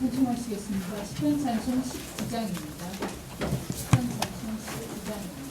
찬송하시겠습니다. 시편 찬송 19장입니다. 시편 찬송 19장입니다.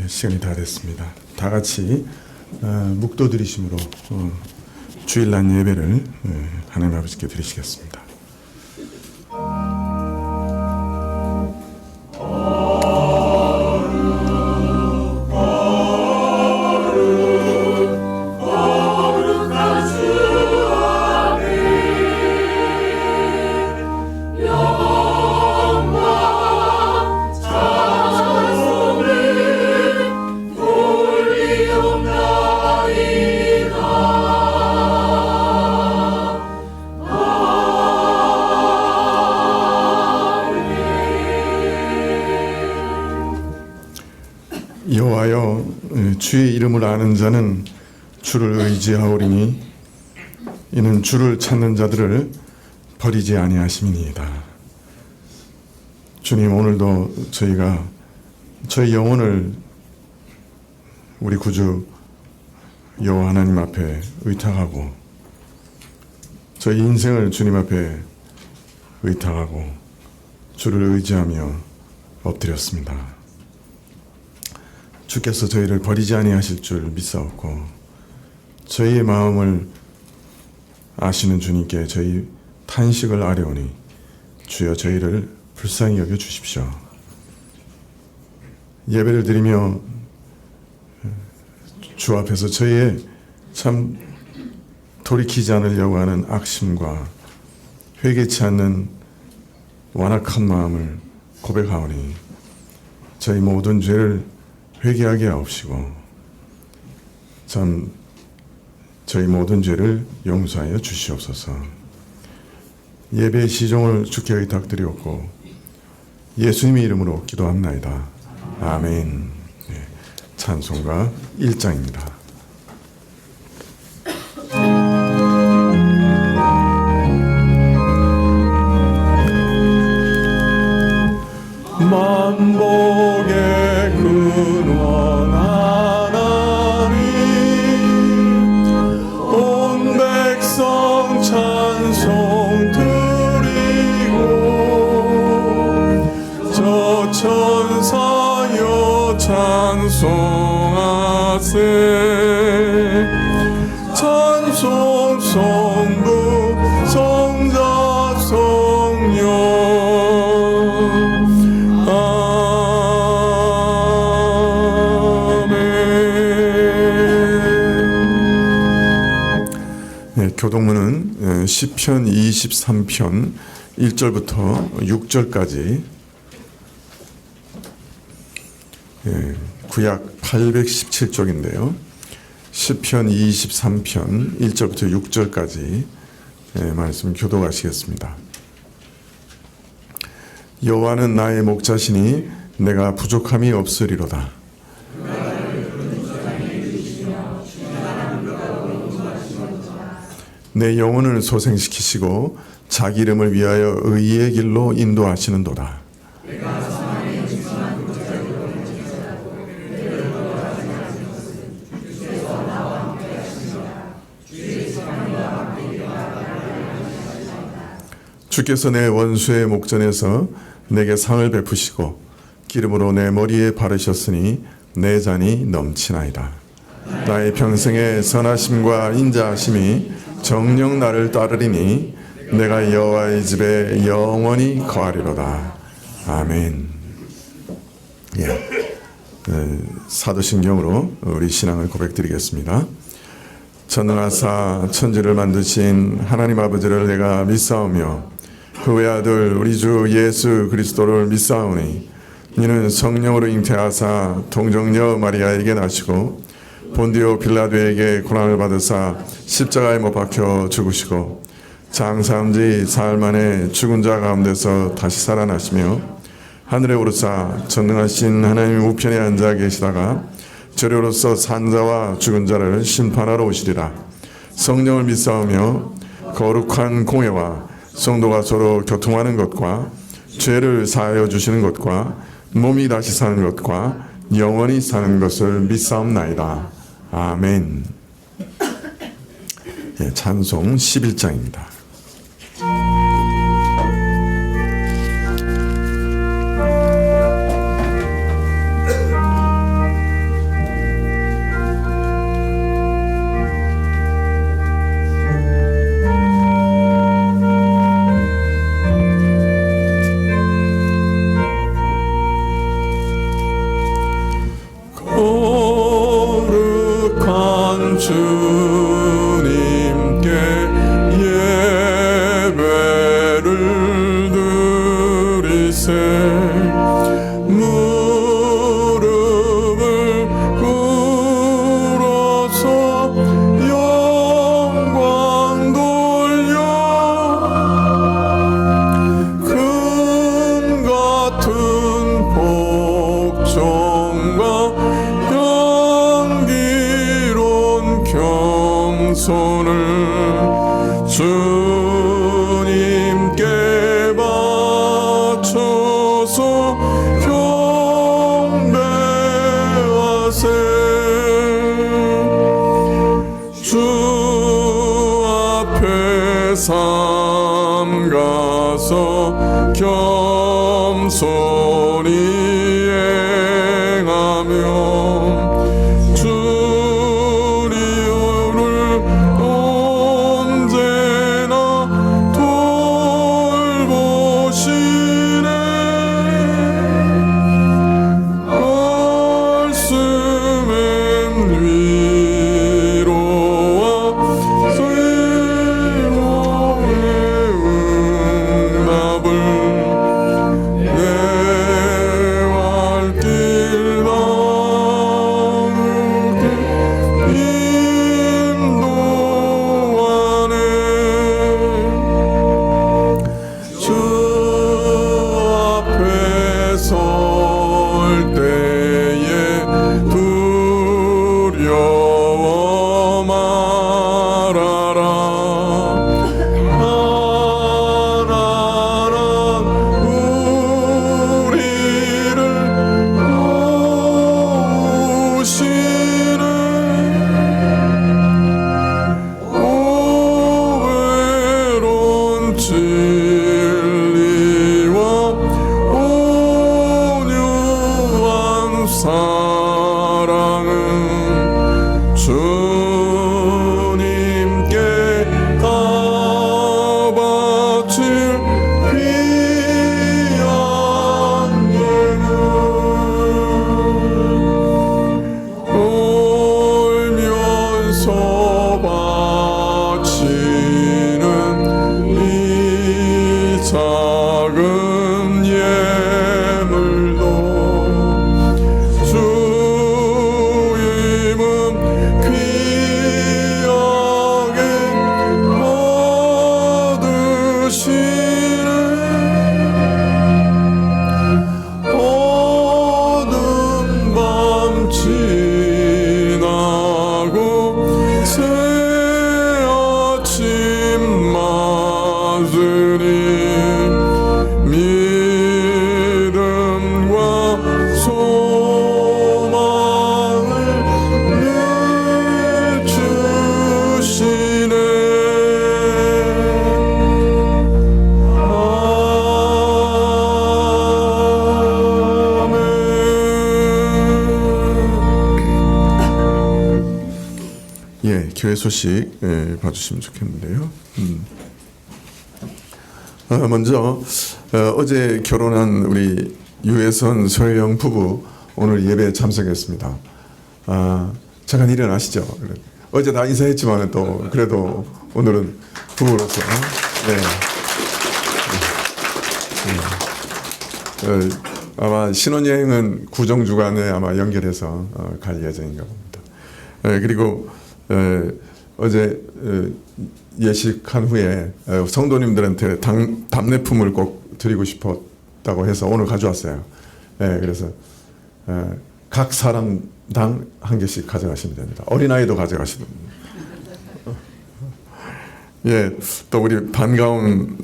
시간이 다 됐습니다. 다 같이 묵도 드리심으로 주일날 예배를 하나님 아버지께 드리시겠습니다. 주의 이름을 아는 자는 주를 의지하오리니 이는 주를 찾는 자들을 버리지 아니하심이니이다. 주님, 오늘도 저희가 저희 영혼을 우리 구주 여호와 하나님 앞에 의탁하고 저희 인생을 주님 앞에 의탁하고 주를 의지하며 엎드렸습니다. 주께서 저희를 버리지 아니하실 줄 믿사옵고 저희의 마음을 아시는 주님께 저희 탄식을 아뢰오니 주여 저희를 불쌍히 여겨 주십시오. 예배를 드리며 주 앞에서 저희의 참 돌이키지 않으려고 하는 악심과 회개치 않는 완악한 마음을 고백하오니 저희 모든 죄를 회개하게 하옵시고 참 저희 모든 죄를 용서하여 주시옵소서. 예배의 시종을 주께 의탁드리옵고 예수님의 이름으로 기도합나이다. 아멘. 네, 찬송가 1장입니다. 만복의 근원 하나님 온 백성 찬송 드리고 저 천사여 찬송하세 찬송 성부 성자 성령 교동문은 시편 23편 1절부터 6절까지 구약 817쪽인데요. 시편 23편 1절부터 6절까지 말씀 교독하시겠습니다. 여호와는 나의 목자시니 내가 부족함이 없으리로다. 내 영혼을 소생시키시고 자기 이름을 위하여 의의 길로 인도하시는도다. 주께서 내 원수의 목전에서 내게 상을 베푸시고 기름으로 내 머리에 바르셨으니 내 잔이 넘치나이다. 나의 평생의 선하심과 인자하심이 정녕 나를 따르리니 내가 여호와의 집에 영원히 거하리로다. 아멘. 사도신경으로 우리 신앙을 고백드리겠습니다. 전능하사 천지를 만드신 하나님 아버지를 내가 믿사오며 그 외아들 우리 주 예수 그리스도를 믿사오니 이는 성령으로 잉태하사 동정녀 마리아에게 나시고 본디오 빌라도에게 고난을 받으사 십자가에 못 박혀 죽으시고 장사한 지 사흘 만에 죽은 자 가운데서 다시 살아나시며 하늘에 오르사 전능하신 하나님 우편에 앉아 계시다가 저리로서 산자와 죽은 자를 심판하러 오시리라. 성령을 믿사오며 거룩한 공회와 성도가 서로 교통하는 것과 죄를 사하여 주시는 것과 몸이 다시 사는 것과 영원히 사는 것을 믿사옵나이다. 아멘. 찬송 11장입니다. 주님께 예배를 드리세 무릎을 꿇어서 영광 돌려 금 같은 복종과 겸손히 행하며 주님을 언제나 돌보시네. 말씀엔 위로와 새로의 응답을 내 발길 닿게 인도하네. 주 앞에 설 때에 두려워 말아라. 하나는 우리를 도우시네. 오외로운 진리와 온유한 사랑은 주님께 다 바칠 귀한 예물. 울면서 바치는 이 작은 예물도 주임은 귀하게 받으시네. 어두운 밤 지나고 새 아침 맞으니 믿음과 소망을 내주시네. 예, 교회 소식 봐주시면 좋겠는데요. 먼저 어제 결혼한 우리 유혜선 소혜영 부부 오늘 예배에 참석했습니다. 잠깐 일어나시죠. 어제 다 인사했지만 또 그래도 오늘은 부부로서 아마 신혼여행은 구정주간에 아마 연결해서 갈 예정인가 봅니다. 그리고 어제 예식한 후에 성도님들한테 답례품을 꼭 드리고 싶었다고 해서 오늘 가져왔어요. 그래서 각 사람당 한 개씩 가져가시면 됩니다. 어린아이도 가져가시면 됩니다. 또 우리 반가운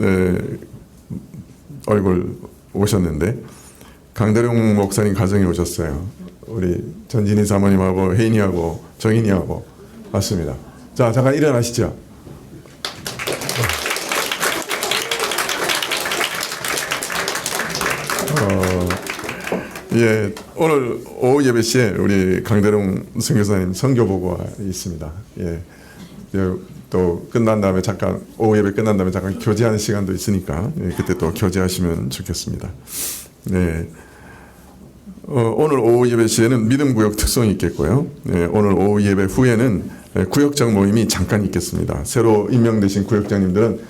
얼굴 오셨는데 강대룡 목사님 가정에 오셨어요. 우리 전진희 사모님하고 혜인이하고 정인이하고 왔습니다. 자, 잠깐 일어나시죠. 오늘 오후 예배 시에 우리 강대룡 선교사님 선교 보고가 있습니다. 또 끝난 다음에 잠깐 오후 예배 끝난 다음에 잠깐 교제하는 시간도 있으니까 그때 또 교제하시면 좋겠습니다. 오늘 오후 예배 시에는 믿음 구역 특송이 있겠고요. 오늘 오후 예배 후에는 구역장 모임이 잠깐 있겠습니다. 새로 임명되신 구역장님들은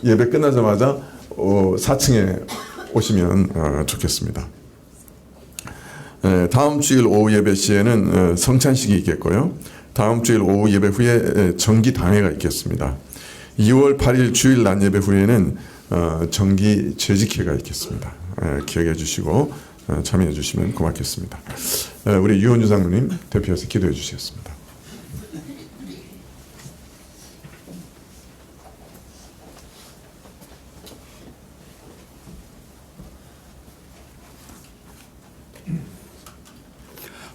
예배 끝나자마자 4층에 오시면 좋겠습니다. 다음 주일 오후 예배 시에는 성찬식이 있겠고요. 다음 주일 오후 예배 후에 정기 당회가 있겠습니다. 2월 8일 주일 낮 예배 후에는 정기 재직회가 있겠습니다. 기억해 주시고 참여해 주시면 고맙겠습니다. 우리 유원주 장로님 대표해서 기도해 주시겠습니다.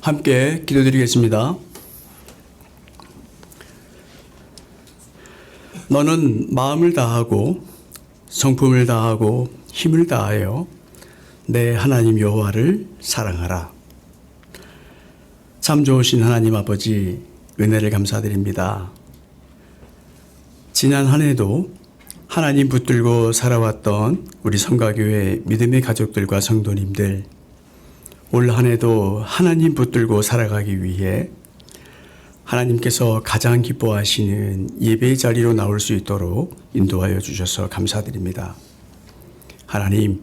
함께 기도드리겠습니다. 너는 마음을 다하고 성품을 다하고 힘을 다하여 내 하나님 여호와를 사랑하라. 참 좋으신 하나님 아버지, 은혜를 감사드립니다. 지난 한 해도 하나님 붙들고 살아왔던 우리 성가교회 믿음의 가족들과 성도님들, 올 한 해도 하나님 붙들고 살아가기 위해 하나님께서 가장 기뻐하시는 예배의 자리로 나올 수 있도록 인도하여 주셔서 감사드립니다. 하나님,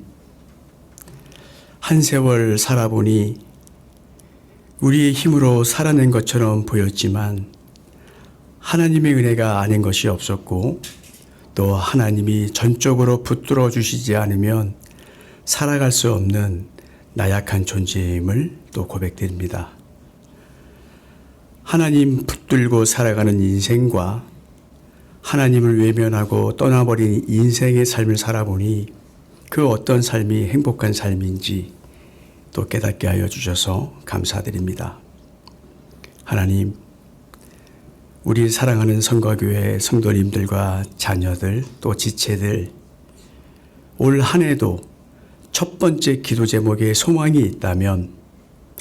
한 세월 살아보니 우리의 힘으로 살아낸 것처럼 보였지만 하나님의 은혜가 아닌 것이 없었고, 또 하나님이 전적으로 붙들어 주시지 않으면 살아갈 수 없는 나약한 존재임을 또 고백드립니다. 하나님 붙들고 살아가는 인생과 하나님을 외면하고 떠나버린 인생의 삶을 살아보니 그 어떤 삶이 행복한 삶인지 또 깨닫게 하여 주셔서 감사드립니다. 하나님, 우리 사랑하는 성가교회 성도님들과 자녀들 또 지체들, 올 한 해도 첫 번째 기도 제목에 소망이 있다면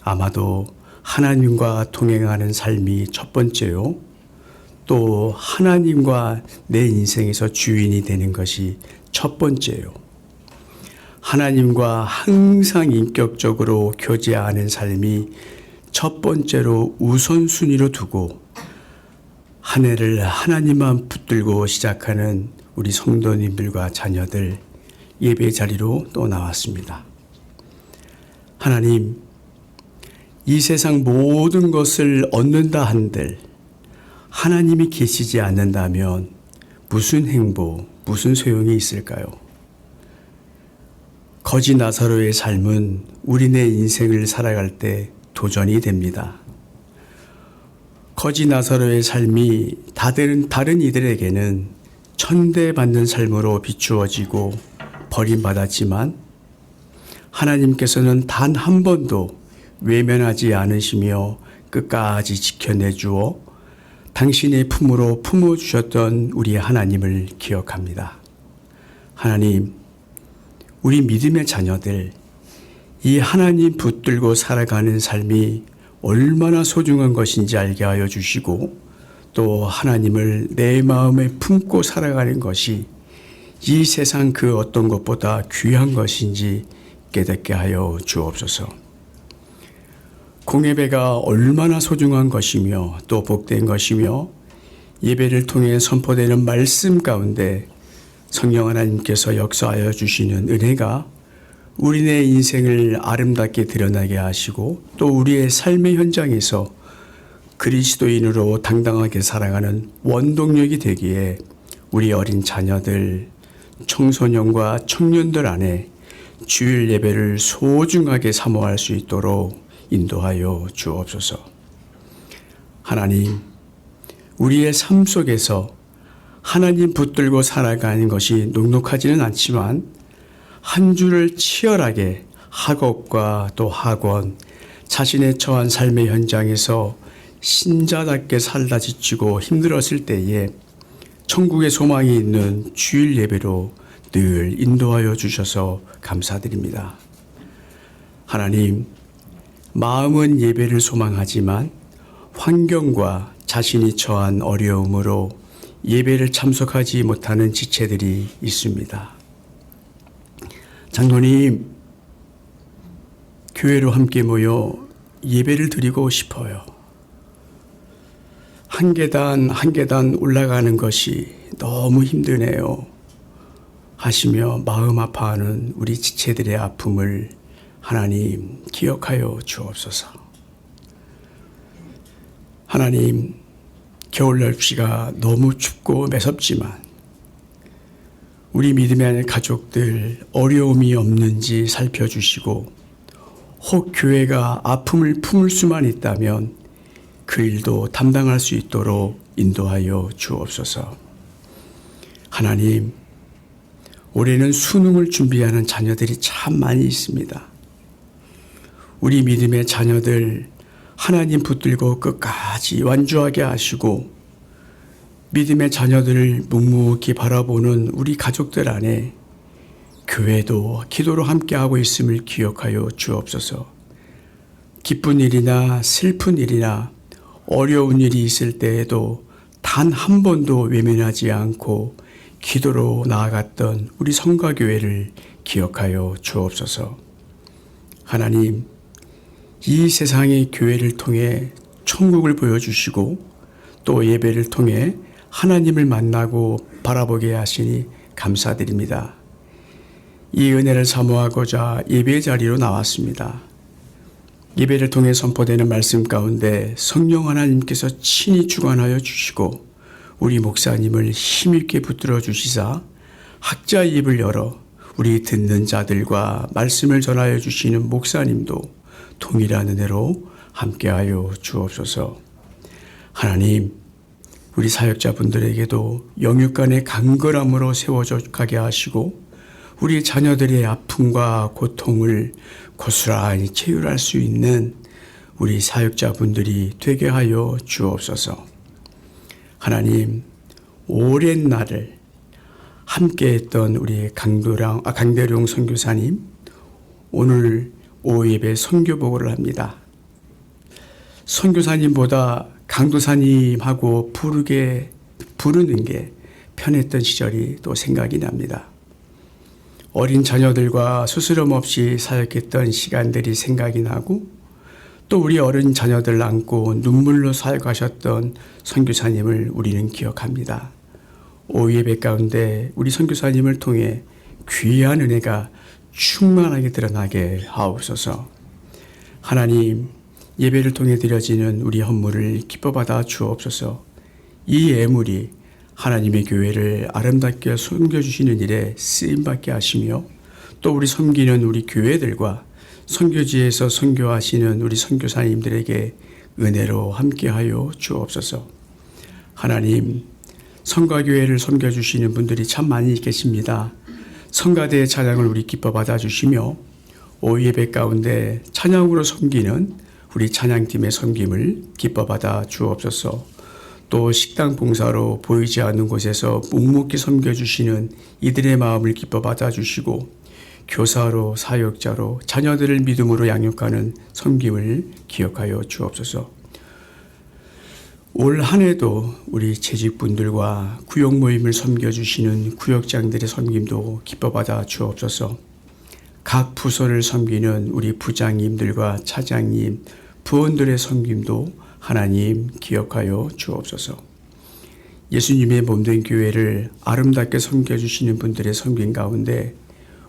아마도 하나님과 동행하는 삶이 첫 번째요, 또 하나님과 내 인생에서 주인이 되는 것이 첫 번째요, 하나님과 항상 인격적으로 교제하는 삶이 첫 번째로 우선순위로 두고 한 해를 하나님만 붙들고 시작하는 우리 성도님들과 자녀들, 예배 자리로 또 나왔습니다. 하나님, 이 세상 모든 것을 얻는다 한들 하나님이 계시지 않는다면 무슨 행복, 무슨 소용이 있을까요? 거지 나사로의 삶은 우리네 인생을 살아갈 때 도전이 됩니다. 거지 나사로의 삶이 다른 이들에게는 천대받는 삶으로 비추어지고 버림받았지만 하나님께서는 단 한 번도 외면하지 않으시며 끝까지 지켜내주어 당신의 품으로 품어주셨던 우리 하나님을 기억합니다. 하나님, 우리 믿음의 자녀들, 이 하나님 붙들고 살아가는 삶이 얼마나 소중한 것인지 알게 하여 주시고, 또 하나님을 내 마음에 품고 살아가는 것이 이 세상 그 어떤 것보다 귀한 것인지 깨닫게 하여 주옵소서. 공예배가 얼마나 소중한 것이며 또 복된 것이며 예배를 통해 선포되는 말씀 가운데 성령 하나님께서 역사하여 주시는 은혜가 우리네 인생을 아름답게 드러나게 하시고 또 우리의 삶의 현장에서 그리스도인으로 당당하게 살아가는 원동력이 되기에 우리 어린 자녀들, 청소년과 청년들 안에 주일 예배를 소중하게 사모할 수 있도록 인도하여 주옵소서. 하나님, 우리의 삶 속에서 하나님 붙들고 살아가는 것이 녹록하지는 않지만 한 주를 치열하게 학업과 또 학원, 자신의 처한 삶의 현장에서 신자답게 살다 지치고 힘들었을 때에 천국의 소망이 있는 주일 예배로 늘 인도하여 주셔서 감사드립니다. 하나님, 마음은 예배를 소망하지만 환경과 자신이 처한 어려움으로 예배를 참석하지 못하는 지체들이 있습니다. 장로님, 교회로 함께 모여 예배를 드리고 싶어요. 한 계단 한 계단 올라가는 것이 너무 힘드네요 하시며 마음 아파하는 우리 지체들의 아픔을 하나님 기억하여 주옵소서. 하나님, 겨울 날씨가 너무 춥고 매섭지만 우리 믿음의 가족들 어려움이 없는지 살펴주시고 혹 교회가 아픔을 품을 수만 있다면 그 일도 담당할 수 있도록 인도하여 주옵소서. 하나님, 올해는 수능을 준비하는 자녀들이 참 많이 있습니다. 우리 믿음의 자녀들 하나님 붙들고 끝까지 완주하게 하시고 믿음의 자녀들을 묵묵히 바라보는 우리 가족들 안에 교회도 기도로 함께하고 있음을 기억하여 주옵소서. 기쁜 일이나 슬픈 일이나 어려운 일이 있을 때에도 단 한 번도 외면하지 않고 기도로 나아갔던 우리 성가교회를 기억하여 주옵소서. 하나님, 이 세상의 교회를 통해 천국을 보여주시고 또 예배를 통해 하나님을 만나고 바라보게 하시니 감사드립니다. 이 은혜를 사모하고자 예배 자리로 나왔습니다. 예배를 통해 선포되는 말씀 가운데 성령 하나님께서 친히 주관하여 주시고 우리 목사님을 힘있게 붙들어 주시사 학자의 입을 열어 우리 듣는 자들과 말씀을 전하여 주시는 목사님도 동일한 은혜로 함께하여 주옵소서. 하나님, 우리 사역자분들에게도 영육간의 간절함으로 세워져 가게 하시고 우리 자녀들의 아픔과 고통을 고스란히 체휼할 수 있는 우리 사역자분들이 되게 하여 주옵소서. 하나님, 오랜 날을 함께했던 우리 강대룡 선교사님, 오늘 오예배 선교보고를 합니다. 선교사님보다 강도사님하고 부르는 게 편했던 시절이 또 생각이 납니다. 어린 자녀들과 스스럼 없이 사역했던 시간들이 생각이 나고 또 우리 어린 자녀들 안고 눈물로 사역하셨던 선교사님을 우리는 기억합니다. 오예배 가운데 우리 선교사님을 통해 귀한 은혜가 충만하게 드러나게 하옵소서. 하나님, 예배를 통해 드려지는 우리 헌물을 기뻐 받아 주옵소서. 이 예물이 하나님의 교회를 아름답게 섬겨주시는 일에 쓰임받게 하시며 또 우리 섬기는 우리 교회들과 선교지에서 선교하시는 우리 선교사님들에게 은혜로 함께하여 주옵소서. 하나님, 성가교회를 섬겨주시는 분들이 참 많이 계십니다. 성가대의 찬양을 우리 기뻐 받아주시며 오예배 가운데 찬양으로 섬기는 우리 찬양팀의 섬김을 기뻐 받아 주옵소서. 또 식당 봉사로 보이지 않는 곳에서 묵묵히 섬겨주시는 이들의 마음을 기뻐 받아주시고 교사로 사역자로 자녀들을 믿음으로 양육하는 섬김을 기억하여 주옵소서. 올 한 해도 우리 재직분들과 구역 모임을 섬겨주시는 구역장들의 섬김도 기뻐 받아 주옵소서. 각 부서를 섬기는 우리 부장님들과 차장님, 부원들의 섬김도 하나님 기억하여 주옵소서. 예수님의 몸된 교회를 아름답게 섬겨주시는 분들의 섬김 가운데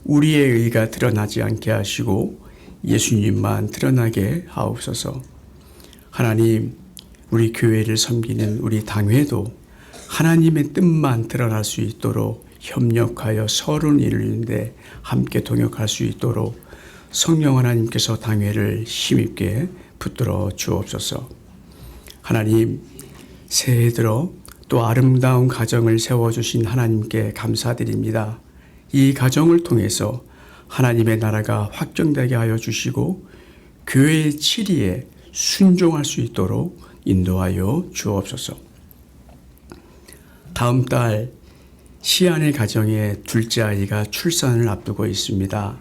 우리의 의가 드러나지 않게 하시고 예수님만 드러나게 하옵소서. 하나님, 우리 교회를 섬기는 우리 당회도 하나님의 뜻만 드러날 수 있도록 협력하여 서로를 이루는데 함께 동역할 수 있도록 성령 하나님께서 당회를 힘있게 붙들어 주옵소서. 하나님, 새해 들어 또 아름다운 가정을 세워주신 하나님께 감사드립니다. 이 가정을 통해서 하나님의 나라가 확정되게 하여 주시고 교회의 치리에 순종할 수 있도록 인도하여 주옵소서. 다음 달 시안의 가정에 둘째 아이가 출산을 앞두고 있습니다.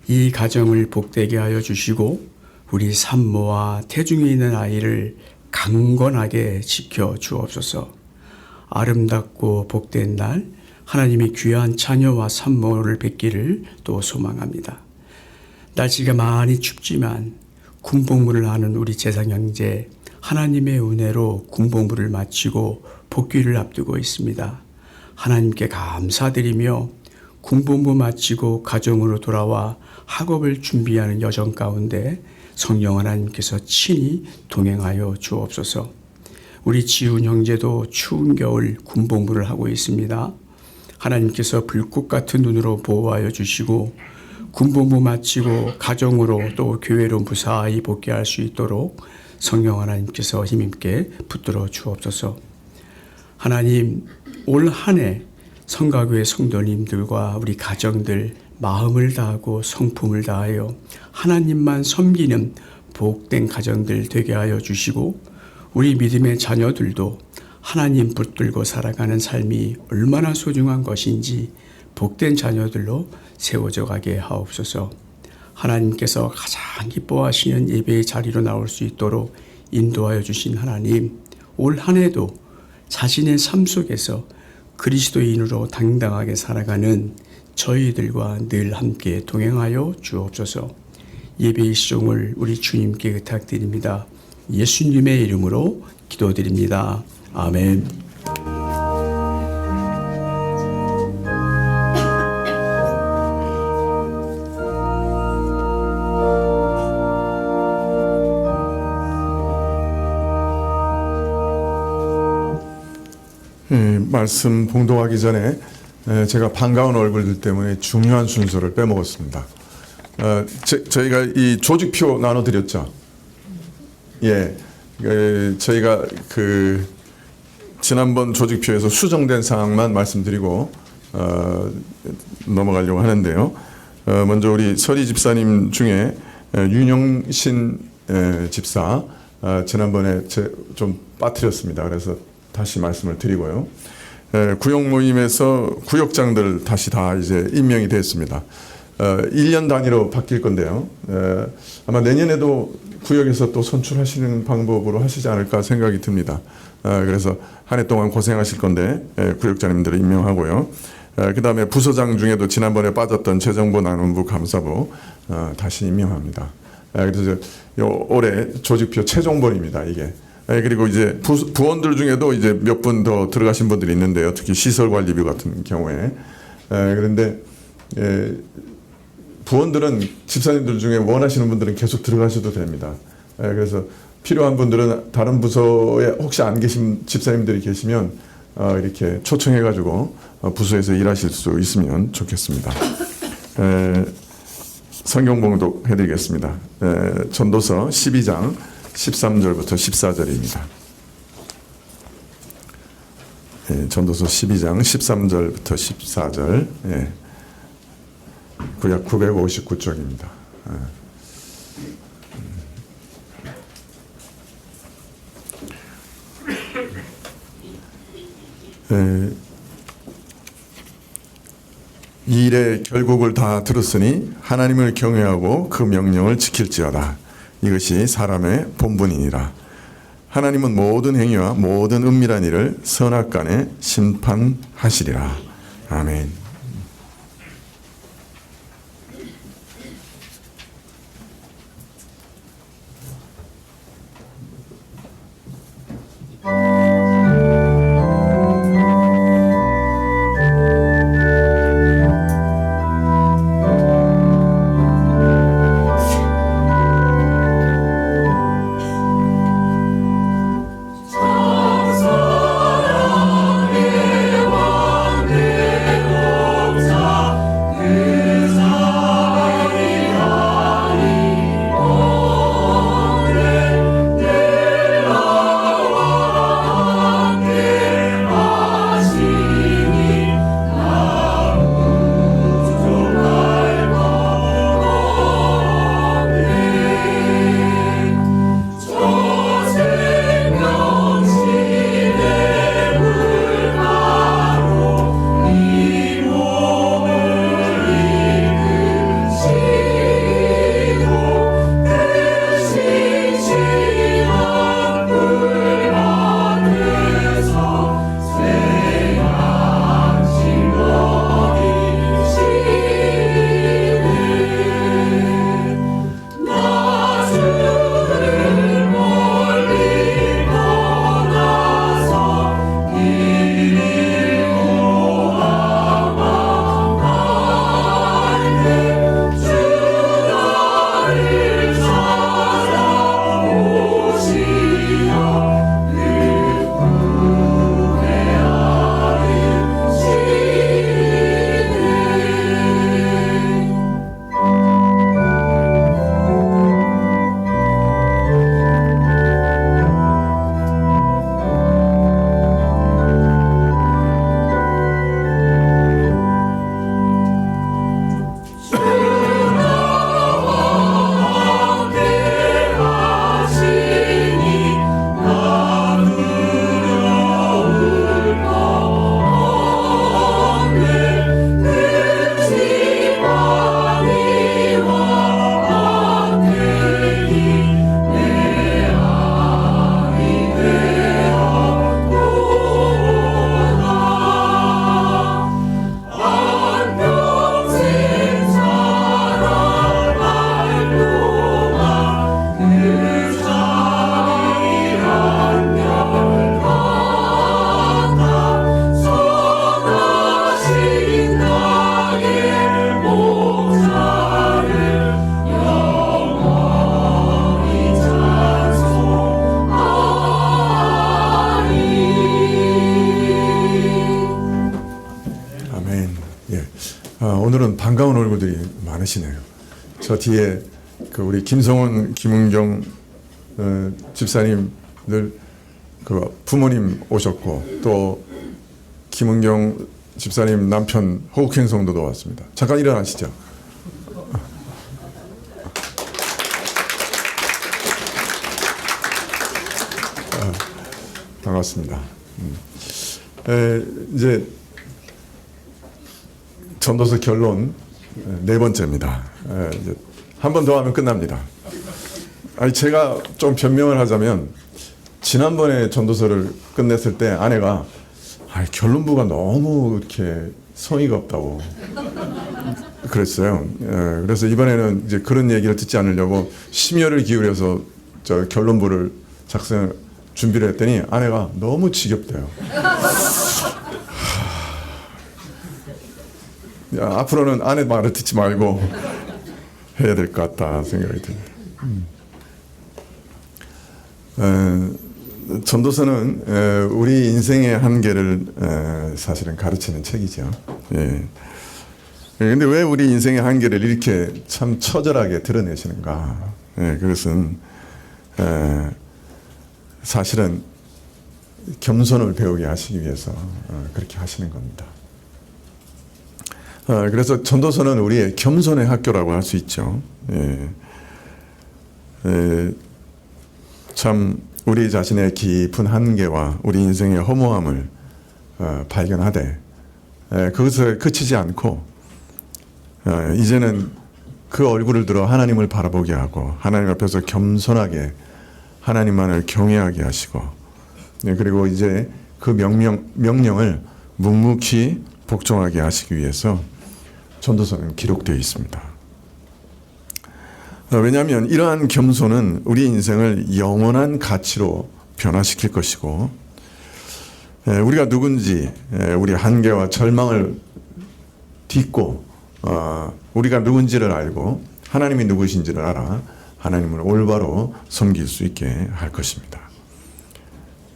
이 가정을 복되게 하여 주시고 우리 산모와 태중에 있는 아이를 강건하게 지켜 주옵소서. 아름답고 복된 날 하나님의 귀한 자녀와 산모를 뵙기를 또 소망합니다. 날씨가 많이 춥지만 군복무를 하는 우리 제상 형제 하나님의 은혜로 군복무를 마치고 복귀를 앞두고 있습니다. 하나님께 감사드리며 군복무 마치고 가정으로 돌아와 학업을 준비하는 여정 가운데 성령 하나님께서 친히 동행하여 주옵소서. 우리 지훈 형제도 추운 겨울 군복무를 하고 있습니다. 하나님께서 불꽃 같은 눈으로 보호하여 주시고 군복무 마치고 가정으로 또 교회로 무사히 복귀할 수 있도록 성령 하나님께서 힘있게 붙들어 주옵소서. 하나님, 올 한 해 성가교회 성도님들과 우리 가정들 마음을 다하고 성품을 다하여 하나님만 섬기는 복된 가정들 되게 하여 주시고 우리 믿음의 자녀들도 하나님 붙들고 살아가는 삶이 얼마나 소중한 것인지 복된 자녀들로 세워져 가게 하옵소서. 하나님께서 가장 기뻐하시는 예배의 자리로 나올 수 있도록 인도하여 주신 하나님, 올 한 해도 자신의 삶 속에서 그리스도인으로 당당하게 살아가는 저희들과 늘 함께 동행하여 주옵소서. 예배의 시종을 우리 주님께 부탁드립니다. 예수님의 이름으로 기도드립니다. 아멘. 말씀 봉독하기 전에 제가 반가운 얼굴들 때문에 중요한 순서를 빼먹었습니다. 저희가 이 조직표 나눠드렸죠. 예, 저희가 그 지난번 조직표에서 수정된 사항만 말씀드리고 넘어가려고 하는데요. 먼저 우리 서리 집사님 중에 윤영신 집사 지난번에 좀 빠뜨렸습니다. 그래서 다시 말씀을 드리고요. 구역 모임에서 구역장들 다시 다 이제 임명이 됐습니다. 1년 단위로 바뀔 건데요. 아마 내년에도 구역에서 또 선출하시는 방법으로 하시지 않을까 생각이 듭니다. 그래서 한 해 동안 고생하실 건데 구역장님들을 임명하고요. 그 다음에 부서장 중에도 지난번에 빠졌던 재정부 나눔부 감사부 다시 임명합니다. 그래서 올해 조직표 최종본입니다. 이게. 그리고 이제 부원들 중에도 이제 몇 분 더 들어가신 분들이 있는데요. 특히 시설관리비 같은 경우에. 그런데 부원들은 집사님들 중에 원하시는 분들은 계속 들어가셔도 됩니다. 그래서 필요한 분들은 다른 부서에 혹시 안 계신 집사님들이 계시면 이렇게 초청해가지고 부서에서 일하실 수 있으면 좋겠습니다. 성경 봉독 해드리겠습니다. 전도서 12장 13절부터 14절입니다. 전도서 12장 13절부터 14절. 구약 959쪽입니다. 이 일의 결국을 다 들었으니 하나님을 경외하고 그 명령을 지킬지어다. 이것이 사람의 본분이니라. 하나님은 모든 행위와 모든 은밀한 일을 선악간에 심판하시리라. 아멘. 사랑의 왕의 반가운 얼굴들이 많으시네요. 저 뒤에 그 우리 김성원, 김은경 집사님들 그 부모님 오셨고, 또 김은경 집사님 남편 호국행 성도도 왔습니다. 잠깐 일어나시죠. 반갑습니다. 이제 전도서 결론 네 번째입니다. 이제 한 번 더 하면 끝납니다. 아니, 제가 좀 변명을 하자면, 지난번에 전도서를 끝냈을 때 아내가 결론부가 너무 이렇게 성의가 없다고 그랬어요. 그래서 이번에는 이제 그런 얘기를 듣지 않으려고 심혈을 기울여서 저 결론부를 작성 준비를 했더니 아내가 너무 지겹대요. 앞으로는 아내 말을 듣지 말고 해야 될 것 같다 생각이 듭니다. 전도서는 우리 인생의 한계를 사실은 가르치는 책이죠. 예. 그런데 왜 우리 인생의 한계를 이렇게 참 처절하게 드러내시는가? 예, 그것은 사실은 겸손을 배우게 하시기 위해서 그렇게 하시는 겁니다. 그래서 전도서는 우리의 겸손의 학교라고 할 수 있죠. 예. 참 우리 자신의 깊은 한계와 우리 인생의 허무함을 발견하되 그것을 그치지 않고 이제는 그 얼굴을 들어 하나님을 바라보게 하고 하나님 앞에서 겸손하게 하나님만을 경외하게 하시고, 그리고 이제 그 명령을 묵묵히 복종하게 하시기 위해서 전도서는 기록되어 있습니다. 왜냐하면 이러한 겸손은 우리 인생을 영원한 가치로 변화시킬 것이고, 우리가 누군지, 우리 한계와 절망을 딛고 우리가 누군지를 알고 하나님이 누구신지를 알아 하나님을 올바로 섬길 수 있게 할 것입니다.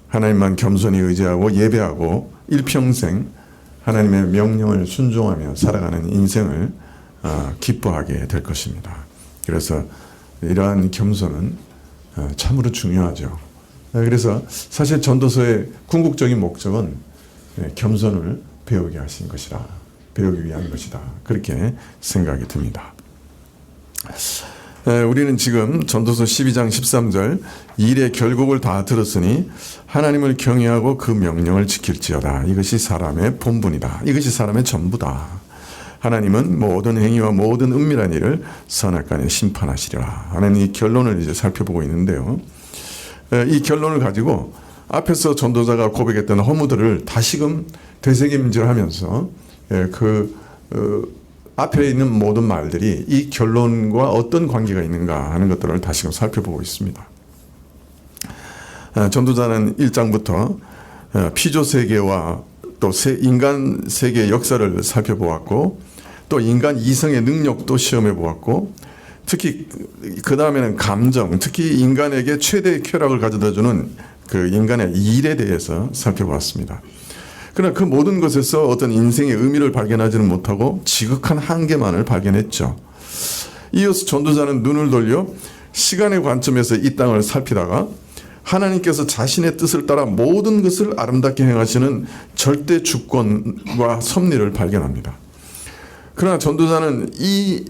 하나님만 겸손히 의지하고 예배하고 일평생 하나님의 명령을 순종하며 살아가는 인생을 기뻐하게 될 것입니다. 그래서 이러한 겸손은 참으로 중요하죠. 그래서 사실 전도서의 궁극적인 목적은 겸손을 배우게 하신 것이라, 배우기 위한 것이다, 그렇게 생각이 듭니다. 우리는 지금 전도서 12장 13절 일의 결국을 다 들었으니 하나님을 경외하고 그 명령을 지킬지어다. 이것이 사람의 본분이다. 이것이 사람의 전부다. 하나님은 모든 행위와 모든 은밀한 일을 선악간에 심판하시리라 하는 이 결론을 이제 살펴보고 있는데요. 이 결론을 가지고 앞에서 전도자가 고백했던 허무들을 다시금 되새김질하면서 앞에 있는 모든 말들이 이 결론과 어떤 관계가 있는가 하는 것들을 다시금 살펴보고 있습니다. 전도자는 1장부터 피조 세계와 또 인간 세계의 역사를 살펴보았고, 또 인간 이성의 능력도 시험해 보았고, 특히 그 다음에는 감정, 특히 인간에게 최대의 쾌락을 가져다주는 그 인간의 일에 대해서 살펴보았습니다. 그러나 그 모든 것에서 어떤 인생의 의미를 발견하지는 못하고 지극한 한계만을 발견했죠. 이어서 전도자는 눈을 돌려 시간의 관점에서 이 땅을 살피다가 하나님께서 자신의 뜻을 따라 모든 것을 아름답게 행하시는 절대 주권과 섭리를 발견합니다. 그러나 전도자는 이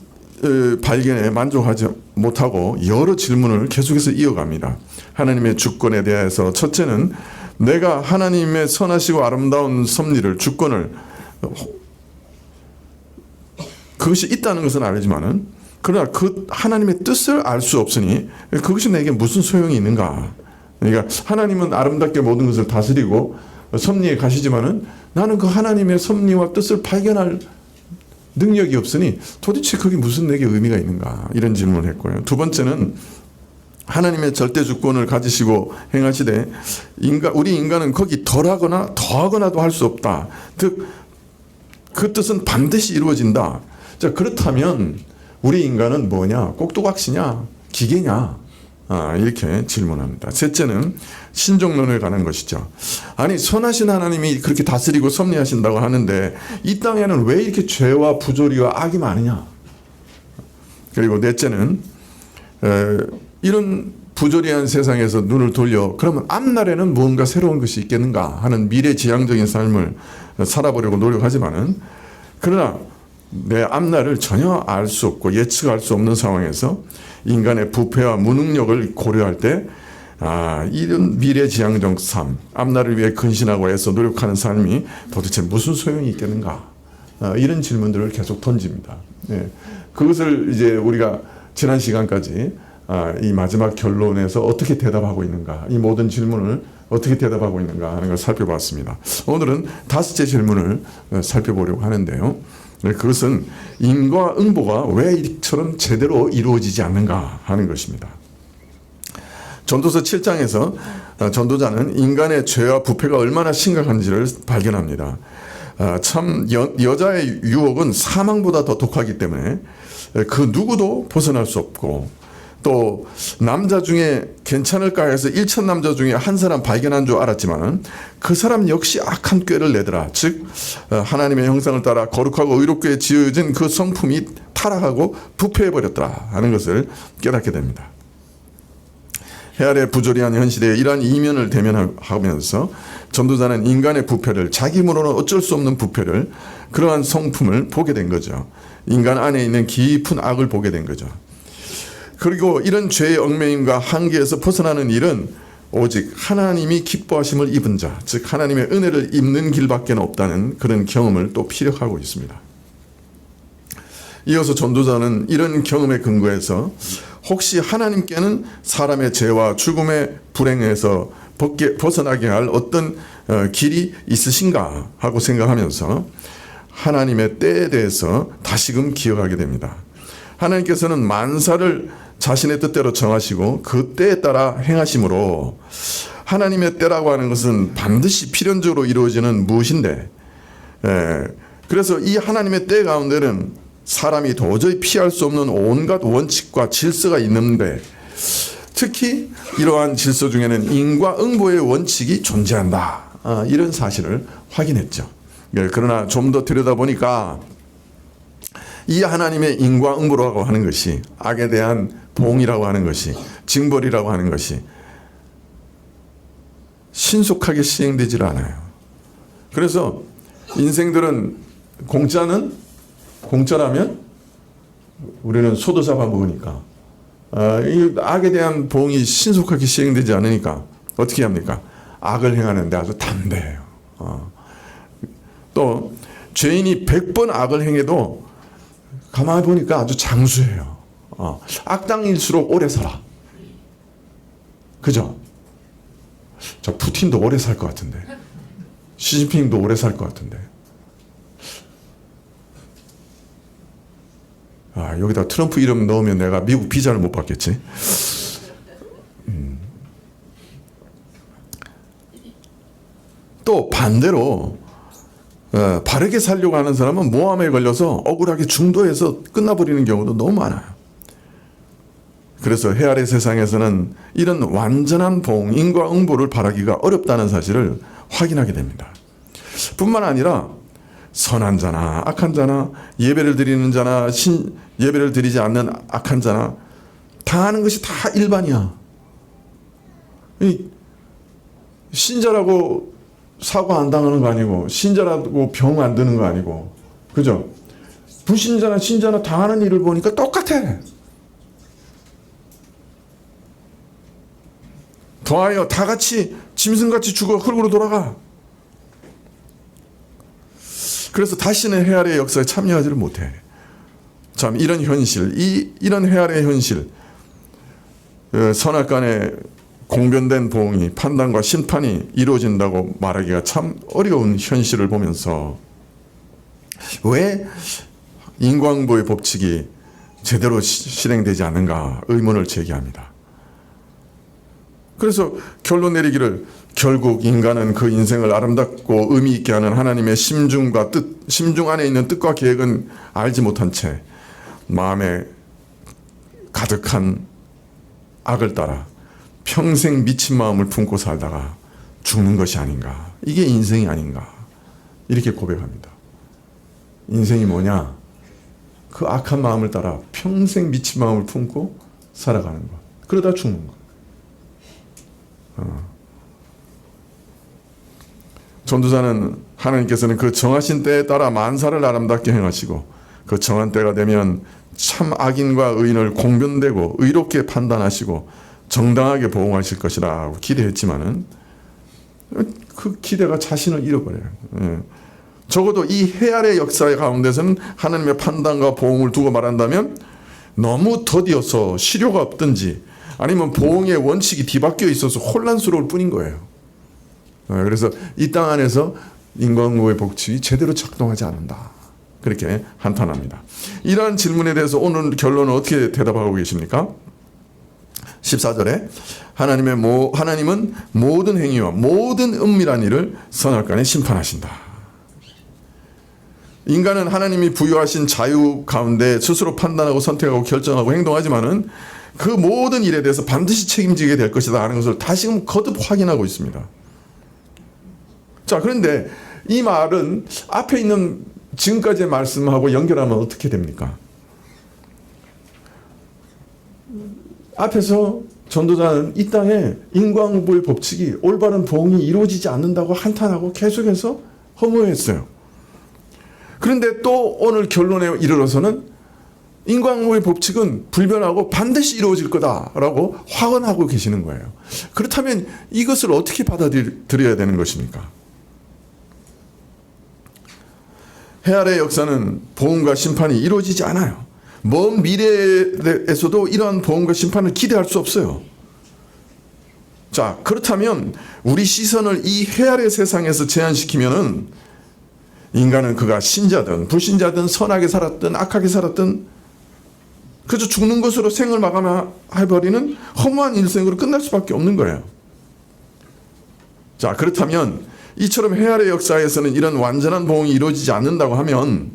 발견에 만족하지 못하고 여러 질문을 계속해서 이어갑니다. 하나님의 주권에 대해서 첫째는 내가 하나님의 선하시고 아름다운 섭리를, 주권을, 그것이 있다는 것은 알지만은, 그러나 그 하나님의 뜻을 알 수 없으니 그것이 내게 무슨 소용이 있는가. 그러니까 하나님은 아름답게 모든 것을 다스리고 섭리에 가시지만은 나는 그 하나님의 섭리와 뜻을 발견할 능력이 없으니 도대체 그게 무슨 내게 의미가 있는가, 이런 질문을 했고요. 두 번째는 하나님의 절대 주권을 가지시고 행하시되 우리 인간은 거기 덜하거나 더하거나도 할 수 없다. 즉 그 뜻은 반드시 이루어진다. 자, 그렇다면 우리 인간은 뭐냐? 꼭두각시냐? 기계냐? 이렇게 질문합니다. 셋째는 신종론을 가는 것이죠. 아니 선하신 하나님이 그렇게 다스리고 섭리하신다고 하는데 이 땅에는 왜 이렇게 죄와 부조리와 악이 많으냐. 그리고 넷째는 이런 부조리한 세상에서 눈을 돌려 그러면 앞날에는 무언가 새로운 것이 있겠는가 하는 미래지향적인 삶을 살아보려고 노력하지만은 그러나 내 앞날을 전혀 알 수 없고 예측할 수 없는 상황에서 인간의 부패와 무능력을 고려할 때 이런 미래지향적 삶, 앞날을 위해 근신하고 애써 노력하는 삶이 도대체 무슨 소용이 있겠는가? 이런 질문들을 계속 던집니다. 예. 그것을 이제 우리가 지난 시간까지 이 마지막 결론에서 어떻게 대답하고 있는가, 이 모든 질문을 어떻게 대답하고 있는가 하는 걸 살펴봤습니다. 오늘은 다섯째 질문을 살펴보려고 하는데요. 그것은 인과응보가 왜 이처럼 제대로 이루어지지 않는가 하는 것입니다. 전도서 7장에서 전도자는 인간의 죄와 부패가 얼마나 심각한지를 발견합니다. 참 여자의 유혹은 사망보다 더 독하기 때문에 그 누구도 벗어날 수 없고 또 남자 중에 괜찮을까 해서 1천 남자 중에 한 사람 발견한 줄 알았지만 그 사람 역시 악한 꾀를 내더라. 즉 하나님의 형상을 따라 거룩하고 의롭게 지어진 그 성품이 타락하고 부패해버렸더라 하는 것을 깨닫게 됩니다. 헤아려 부조리한 현실에 이러한 이면을 대면하면서 전도자는 인간의 부패를, 자기 힘으로는 어쩔 수 없는 부패를, 그러한 성품을 보게 된 거죠. 인간 안에 있는 깊은 악을 보게 된 거죠. 그리고 이런 죄의 얽매임과 한계에서 벗어나는 일은 오직 하나님이 기뻐하심을 입은 자, 즉 하나님의 은혜를 입는 길밖에 없다는 그런 경험을 또 피력하고 있습니다. 이어서 전도자는 이런 경험에 근거해서 혹시 하나님께는 사람의 죄와 죽음의 불행에서 벗어나게 할 어떤 길이 있으신가 하고 생각하면서 하나님의 때에 대해서 다시금 기억하게 됩니다. 하나님께서는 만사를 자신의 뜻대로 정하시고 그 때에 따라 행하심으로 하나님의 때라고 하는 것은 반드시 필연적으로 이루어지는 무엇인데, 그래서 이 하나님의 때 가운데는 사람이 도저히 피할 수 없는 온갖 원칙과 질서가 있는데 특히 이러한 질서 중에는 인과응보의 원칙이 존재한다. 이런 사실을 확인했죠. 그러나 좀 더 들여다보니까 이 하나님의 인과응보라고 하는 것이, 악에 대한 보응이라고 하는 것이, 징벌이라고 하는 것이 신속하게 시행되질 않아요. 그래서 인생들은 공짜라면 우리는 소도 잡아먹으니까 이 악에 대한 보응이 신속하게 시행되지 않으니까 어떻게 합니까? 악을 행하는데 아주 담대해요. 또 죄인이 100번 악을 행해도 가만히 보니까 아주 장수해요. 악당일수록 오래 살아. 그죠? 저 푸틴도 오래 살 것 같은데, 시진핑도 오래 살 것 같은데. 여기다 트럼프 이름 넣으면 내가 미국 비자를 못 받겠지. 또 반대로 바르게 살려고 하는 사람은 모함에 걸려서 억울하게 중도해서 끝나버리는 경우도 너무 많아요. 그래서 해아래 세상에서는 이런 완전한 보응, 인과응보를 바라기가 어렵다는 사실을 확인하게 됩니다. 뿐만 아니라 선한 자나 악한 자나 예배를 드리는 자나 예배를 드리지 않는 악한 자나 다 하는 것이 다 일반이야. 신자라고 사고 안 당하는 거 아니고, 신자라고 병 안 드는 거 아니고, 그죠? 불신자나 신자나 다 하는 일을 보니까 똑같아. 더하여 다 같이 짐승같이 죽어 흙으로 돌아가. 그래서 다시는 해아래의 역사에 참여하지를 못해. 참 이런 현실, 이런 해아래의 현실, 선악간의 공변된 보응이, 판단과 심판이 이루어진다고 말하기가 참 어려운 현실을 보면서 왜 인과응보의 법칙이 제대로 실행되지 않는가 의문을 제기합니다. 그래서 결론 내리기를, 결국 인간은 그 인생을 아름답고 의미 있게 하는 하나님의 심중과 뜻, 심중 안에 있는 뜻과 계획은 알지 못한 채 마음에 가득한 악을 따라 평생 미친 마음을 품고 살다가 죽는 것이 아닌가. 이게 인생이 아닌가. 이렇게 고백합니다. 인생이 뭐냐? 그 악한 마음을 따라 평생 미친 마음을 품고 살아가는 것. 그러다 죽는 것. 전도자는 하나님께서는 그 정하신 때에 따라 만사를 아름답게 행하시고 그 정한 때가 되면 참 악인과 의인을 공변되고 의롭게 판단하시고 정당하게 보응하실 것이라고 기대했지만은 그 기대가 자신을 잃어버려요. 적어도 이 해아의 역사 가운데서는 하나님의 판단과 보응을 두고 말한다면 너무 더디어서 실효가 없든지 아니면 보응의 원칙이 뒤바뀌어 있어서 혼란스러울 뿐인 거예요. 그래서 이 땅 안에서 인간고의 법칙이 제대로 작동하지 않는다. 그렇게 한탄합니다. 이러한 질문에 대해서 오늘 결론은 어떻게 대답하고 계십니까? 14절에 하나님은 모든 행위와 모든 은밀한 일을 선악간에 심판하신다. 인간은 하나님이 부여하신 자유 가운데 스스로 판단하고 선택하고 결정하고 행동하지만은 그 모든 일에 대해서 반드시 책임지게 될 것이다 하는 것을 다시금 거듭 확인하고 있습니다. 자, 그런데 이 말은 앞에 있는 지금까지의 말씀하고 연결하면 어떻게 됩니까? 앞에서 전도자는 이 땅에 인과응보의 법칙이 올바른 보응이 이루어지지 않는다고 한탄하고 계속해서 허무했어요. 그런데 또 오늘 결론에 이르러서는 인과응보의 법칙은 불변하고 반드시 이루어질 거다라고 확언하고 계시는 거예요. 그렇다면 이것을 어떻게 받아들여야 되는 것입니까? 해아의 역사는 보응과 심판이 이루어지지 않아요. 먼 미래에서도 이러한 보응과 심판을 기대할 수 없어요. 자, 그렇다면 우리 시선을 이 해아의 세상에서 제한시키면은 인간은 그가 신자든 불신자든 선하게 살았든 악하게 살았든 그저 죽는 것으로 생을 마감해버리는 허무한 일생으로 끝날 수밖에 없는 거예요. 자, 그렇다면 이처럼 해아의 역사에서는 이런 완전한 보응이 이루어지지 않는다고 하면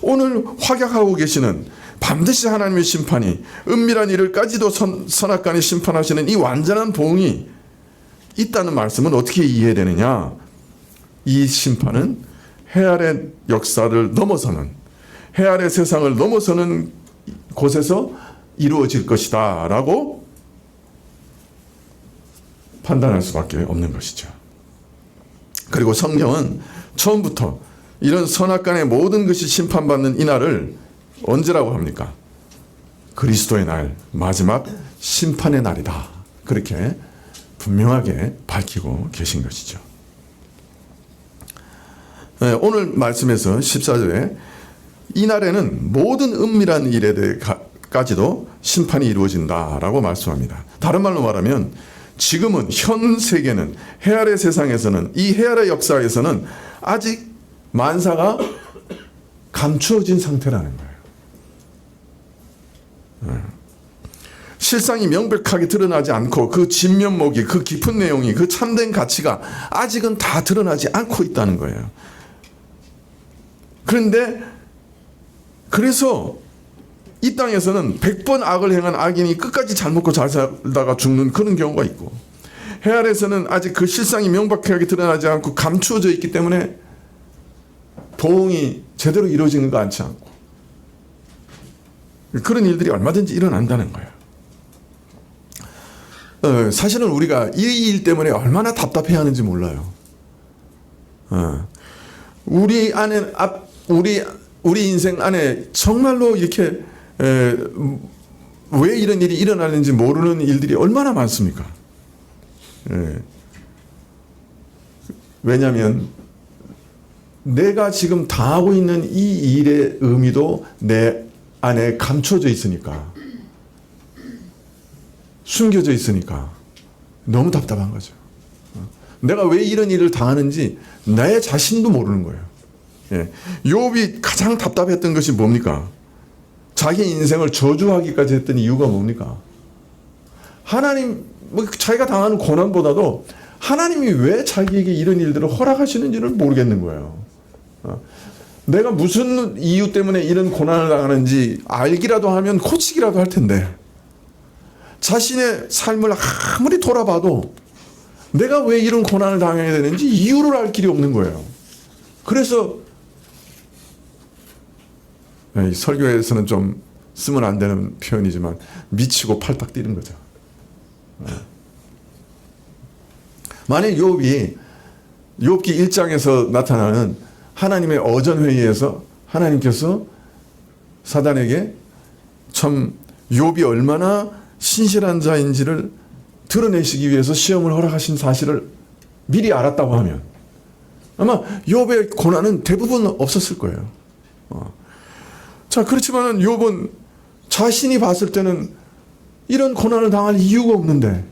오늘 확약하고 계시는 반드시 하나님의 심판이 은밀한 일을까지도 선악간에 심판하시는 이 완전한 보응이 있다는 말씀은 어떻게 이해되느냐? 이 심판은 해아의 역사를 넘어서는 해아의 세상을 넘어서는 곳에서 이루어질 것이다 라고 판단할 수밖에 없는 것이죠. 그리고 성경은 처음부터 이런 선악간의 모든 것이 심판받는 이 날을 언제라고 합니까? 그리스도의 날, 마지막 심판의 날이다. 그렇게 분명하게 밝히고 계신 것이죠. 네, 오늘 말씀에서 14절에 이 날에는 모든 은밀한 일에 대해까지도 심판이 이루어진다라고 말씀합니다. 다른 말로 말하면 지금은 현 세계는 해아의 세상에서는 이 해아의 역사에서는 아직 만사가 감추어진 상태라는 거예요. 실상이 명백하게 드러나지 않고 그 진면목이 그 깊은 내용이 그 참된 가치가 아직은 다 드러나지 않고 있다는 거예요. 그런데 그래서 이 땅에서는 100번 악을 행한 악인이 끝까지 잘 먹고 잘 살다가 죽는 그런 경우가 있고 해아에서는 아직 그 실상이 명백하게 드러나지 않고 감추어져 있기 때문에 보응이 제대로 이루어지는 거 않지 않고 그런 일들이 얼마든지 일어난다는 거예요. 사실은 우리가 이 일 때문에 얼마나 답답해하는지 몰라요. 우리 안에 우리 인생 안에 정말로 이렇게 왜 이런 일이 일어나는지 모르는 일들이 얼마나 많습니까? 왜냐하면 내가 지금 당하고 있는 이 일의 의미도 내 안에 감춰져 있으니까 숨겨져 있으니까 너무 답답한 거죠. 내가 왜 이런 일을 당하는지 내 자신도 모르는 거예요. 욥이 가장 답답했던 것이 뭡니까? 자기 인생을 저주하기까지 했던 이유가 뭡니까? 하나님, 자기가 당하는 고난보다도 하나님이 왜 자기에게 이런 일들을 허락하시는지를 모르겠는 거예요. 내가 무슨 이유 때문에 이런 고난을 당하는지 알기라도 하면 고치기라도 할 텐데 자신의 삶을 아무리 돌아봐도 내가 왜 이런 고난을 당해야 되는지 이유를 알 길이 없는 거예요. 그래서 설교에서는 좀 쓰면 안 되는 표현이지만 미치고 팔딱 뛰는 거죠. 만약 욥기 1장에서 나타나는 하나님의 어전회의에서 하나님께서 사단에게 참 욥이 얼마나 신실한 자인지를 드러내시기 위해서 시험을 허락하신 사실을 미리 알았다고 하면 아마 욥의 고난은 대부분 없었을 거예요. 자, 그렇지만은 욥은 자신이 봤을 때는 이런 고난을 당할 이유가 없는데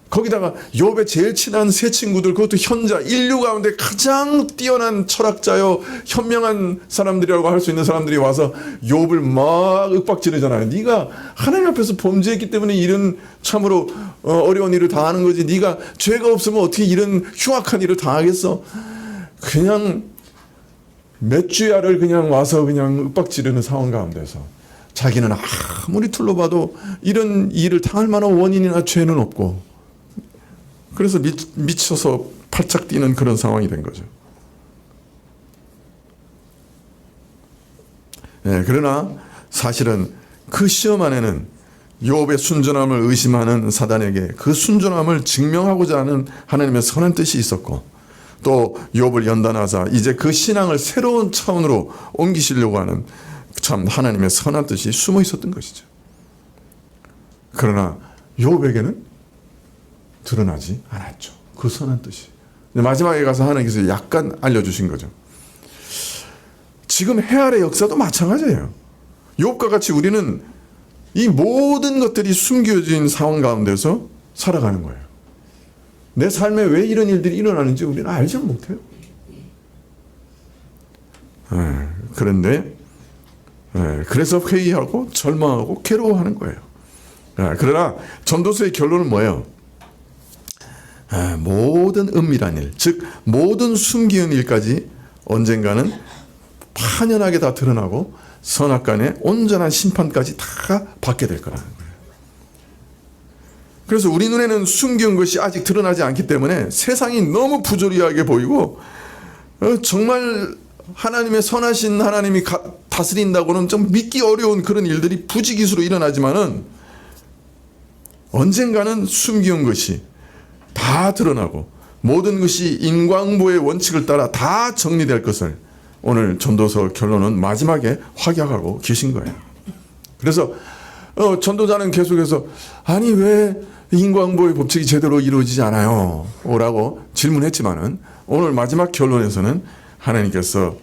거기다가 욥의 제일 친한 세 친구들, 그것도 현자, 인류 가운데 가장 뛰어난 철학자요 현명한 사람들이라고 할 수 있는 사람들이 와서 욥을 막 윽박지르잖아요. 네가 하나님 앞에서 범죄했기 때문에 이런 참으로 어려운 일을 당하는 거지, 네가 죄가 없으면 어떻게 이런 흉악한 일을 당하겠어. 그냥 몇 주야를 그냥 와서 그냥 윽박지르는 상황 가운데서 자기는 아무리 둘러봐도 이런 일을 당할 만한 원인이나 죄는 없고, 그래서 미쳐서 팔짝 뛰는 그런 상황이 된 거죠. 그러나 사실은 그 시험 안에는 욥의 순전함을 의심하는 사단에게 그 순전함을 증명하고자 하는 하나님의 선한 뜻이 있었고, 또 욥을 연단하사 이제 그 신앙을 새로운 차원으로 옮기시려고 하는 참 하나님의 선한 뜻이 숨어 있었던 것이죠. 그러나 욥에게는 드러나지 않았죠. 그 선한 뜻이. 마지막에 가서 하나님께서 약간 알려주신 거죠. 지금 해아의 역사도 마찬가지예요. 욥과 같이 우리는 이 모든 것들이 숨겨진 상황 가운데서 살아가는 거예요. 내 삶에 왜 이런 일들이 일어나는지 우리는 알지 못해요. 그런데 그래서 회의하고 절망하고 괴로워하는 거예요. 그러나 전도서의 결론은 뭐예요? 모든 은밀한 일, 즉 모든 숨기는 일까지 언젠가는 판연하게 다 드러나고 선악간의 온전한 심판까지 다 받게 될 거라는 거예요. 그래서 우리 눈에는 숨겨온 것이 아직 드러나지 않기 때문에 세상이 너무 부조리하게 보이고 정말 하나님의 선하신 하나님이 다스린다고는 좀 믿기 어려운 그런 일들이 부지기수로 일어나지만은 언젠가는 숨겨온 것이 다 드러나고 모든 것이 인과응보의 원칙을 따라 다 정리될 것을 오늘 전도서 결론은 마지막에 확약하고 계신 거예요. 그래서 전도자는 계속해서 아니 왜 인과응보의 법칙이 제대로 이루어지지 않아요? 라고 질문했지만은 오늘 마지막 결론에서는 하나님께서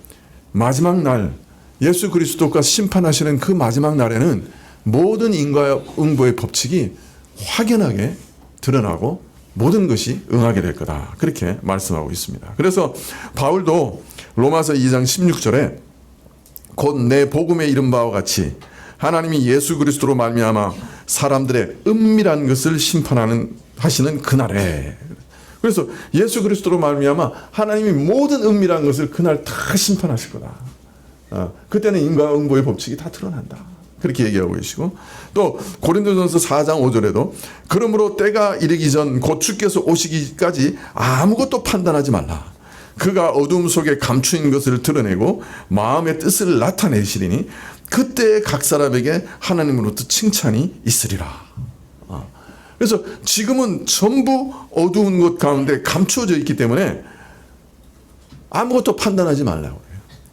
마지막 날 예수 그리스도가 심판하시는 그 마지막 날에는 모든 인과응보의 법칙이 확연하게 드러나고 모든 것이 응하게 될 거다. 그렇게 말씀하고 있습니다. 그래서 바울도 로마서 2장 16절에 곧 내 복음에 이른 바와 같이 하나님이 예수 그리스도로 말미암아 사람들의 은밀한 것을 하시는 그날에, 그래서 예수 그리스도로 말미암아 하나님이 모든 은밀한 것을 그날 다 심판하실 거다. 그때는 인과응보의 법칙이 다 드러난다. 그렇게 얘기하고 계시고, 또 고린도전서 4장 5절에도 그러므로 때가 이르기 전 곧 주께서 오시기까지 아무것도 판단하지 말라. 그가 어둠 속에 감추인 것을 드러내고 마음의 뜻을 나타내시리니 그때 각 사람에게 하나님으로부터 칭찬이 있으리라. 그래서 지금은 전부 어두운 것 가운데 감추어져 있기 때문에 아무것도 판단하지 말라고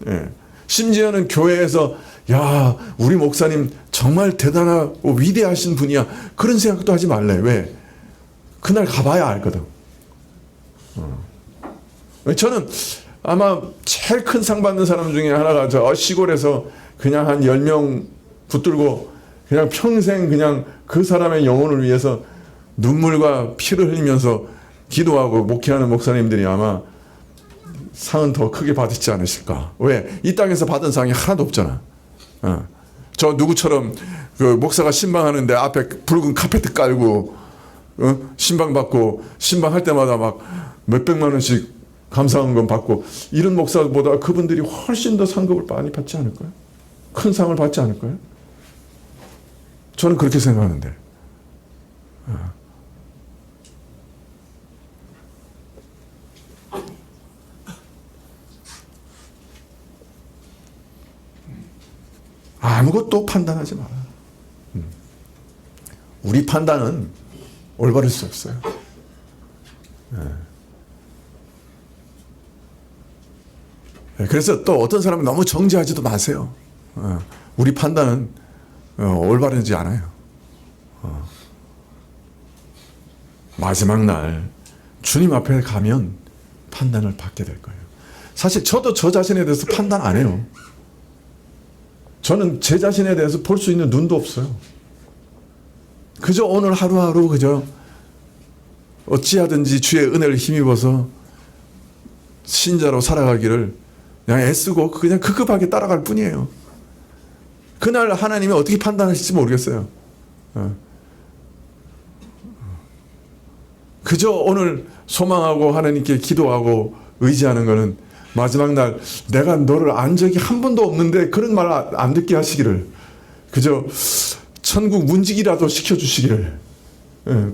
해요. 심지어는 교회에서 야, 우리 목사님 정말 대단하고 위대하신 분이야, 그런 생각도 하지 말래. 왜? 그날 가봐야 알거든. 저는 아마 제일 큰 상 받는 사람 중에 하나가 저 시골에서 그냥 한 10명 붙들고 그냥 평생 그냥 그 사람의 영혼을 위해서 눈물과 피를 흘리면서 기도하고 목회하는 목사님들이 아마 상은 더 크게 받지 않으실까. 왜? 이 땅에서 받은 상이 하나도 없잖아. 저 누구처럼 그 목사가 신방하는데 앞에 붉은 카페트 깔고 신방 받고 신방할 때마다 막 몇백만 원씩 감사헌금 받고 이런 목사보다 그분들이 훨씬 더 상급을 많이 받지 않을까요? 큰 상을 받지 않을까요? 저는 그렇게 생각하는데. 아무것도 판단하지 마라. 우리 판단은 올바를 수 없어요. 그래서 또 어떤 사람은 너무 정죄하지도 마세요. 우리 판단은 올바르지 않아요. 마지막 날 주님 앞에 가면 판단을 받게 될 거예요. 사실 저도 저 자신에 대해서 판단 안 해요. 저는 제 자신에 대해서 볼 수 있는 눈도 없어요. 그저 오늘 하루하루 그저 어찌하든지 주의 은혜를 힘입어서 신자로 살아가기를 그냥 애쓰고 그냥 급급하게 따라갈 뿐이에요. 그날 하나님이 어떻게 판단하실지 모르겠어요. 그저 오늘 소망하고 하나님께 기도하고 의지하는 것은 마지막 날 내가 너를 안 적이 한 번도 없는데 그런 말 안 듣게 하시기를, 그저 천국 문지기라도 시켜주시기를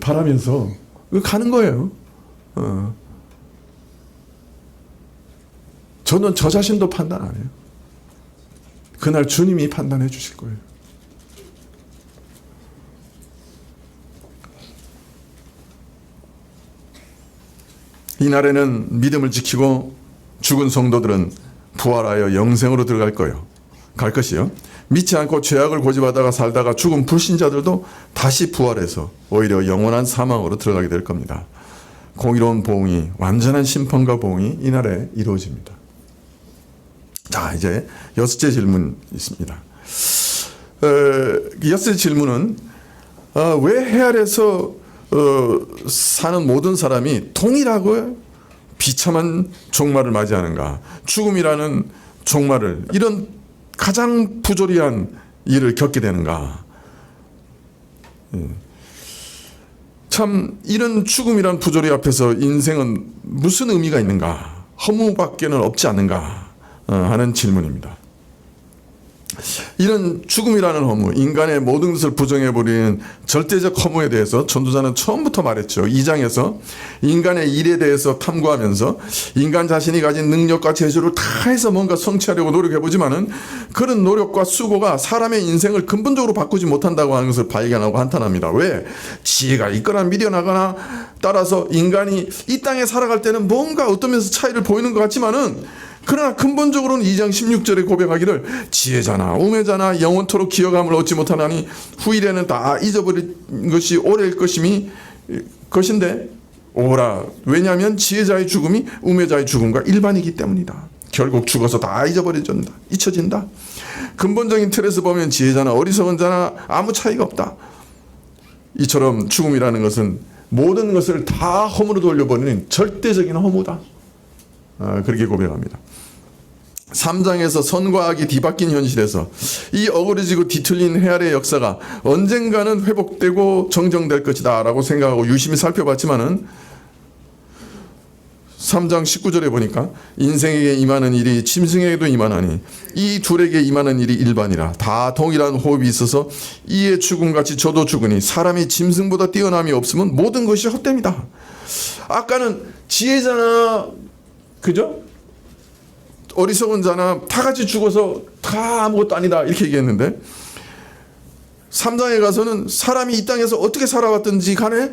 바라면서 가는 거예요. 저는 저 자신도 판단 안 해요. 그날 주님이 판단해 주실 거예요. 이날에는 믿음을 지키고 죽은 성도들은 부활하여 영생으로 들어갈 거예요. 갈 것이요. 믿지 않고 죄악을 고집하다가 살다가 죽은 불신자들도 다시 부활해서 오히려 영원한 사망으로 들어가게 될 겁니다. 공의로운 보응이, 완전한 심판과 보응이 이날에 이루어집니다. 자, 이제 여섯째 질문 있습니다. 여섯째 질문은 왜 해아래서 사는 모든 사람이 동일하고 비참한 종말을 맞이하는가? 죽음이라는 종말을, 이런 가장 부조리한 일을 겪게 되는가? 참 이런 죽음이란 부조리 앞에서 인생은 무슨 의미가 있는가? 허무밖에는 없지 않는가? 하는 질문입니다. 이런 죽음이라는 허무, 인간의 모든 것을 부정해버리는 절대적 허무에 대해서 전도자는 처음부터 말했죠. 2장에서 인간의 일에 대해서 탐구하면서 인간 자신이 가진 능력과 재주를 다해서 뭔가 성취하려고 노력해보지만은 그런 노력과 수고가 사람의 인생을 근본적으로 바꾸지 못한다고 하는 것을 발견하고 한탄합니다. 왜? 지혜가 있거나 미련하거나 따라서 인간이 이 땅에 살아갈 때는 뭔가 어떤 면에서 차이를 보이는 것 같지만은, 그러나 근본적으로는 2장 16절에 고백하기를 지혜자나 우매자나 영원토록 기억함을 얻지 못하나니 후일에는 다 잊어버린 것이 오래일 것인데 오라. 왜냐하면 지혜자의 죽음이 우매자의 죽음과 일반이기 때문이다. 결국 죽어서 다 잊혀진다. 근본적인 틀에서 보면 지혜자나 어리석은 자나 아무 차이가 없다. 이처럼 죽음이라는 것은 모든 것을 다 허무로 돌려버리는 절대적인 허무다. 그렇게 고백합니다. 3장에서 선과 악이 뒤바뀐 현실에서 이 어그러지고 뒤틀린 헤아리의 역사가 언젠가는 회복되고 정정될 것이다 라고 생각하고 유심히 살펴봤지만은 3장 19절에 보니까 인생에게 임하는 일이 짐승에게도 임하나니 이 둘에게 임하는 일이 일반이라. 다 동일한 호흡이 있어서 이의 죽음같이 저도 죽으니 사람이 짐승보다 뛰어남이 없으면 모든 것이 헛됩니다. 아까는 지혜자나 그죠? 어리석은 자나 다 같이 죽어서 다 아무것도 아니다 이렇게 얘기했는데, 3장에 가서는 사람이 이 땅에서 어떻게 살아왔든지 간에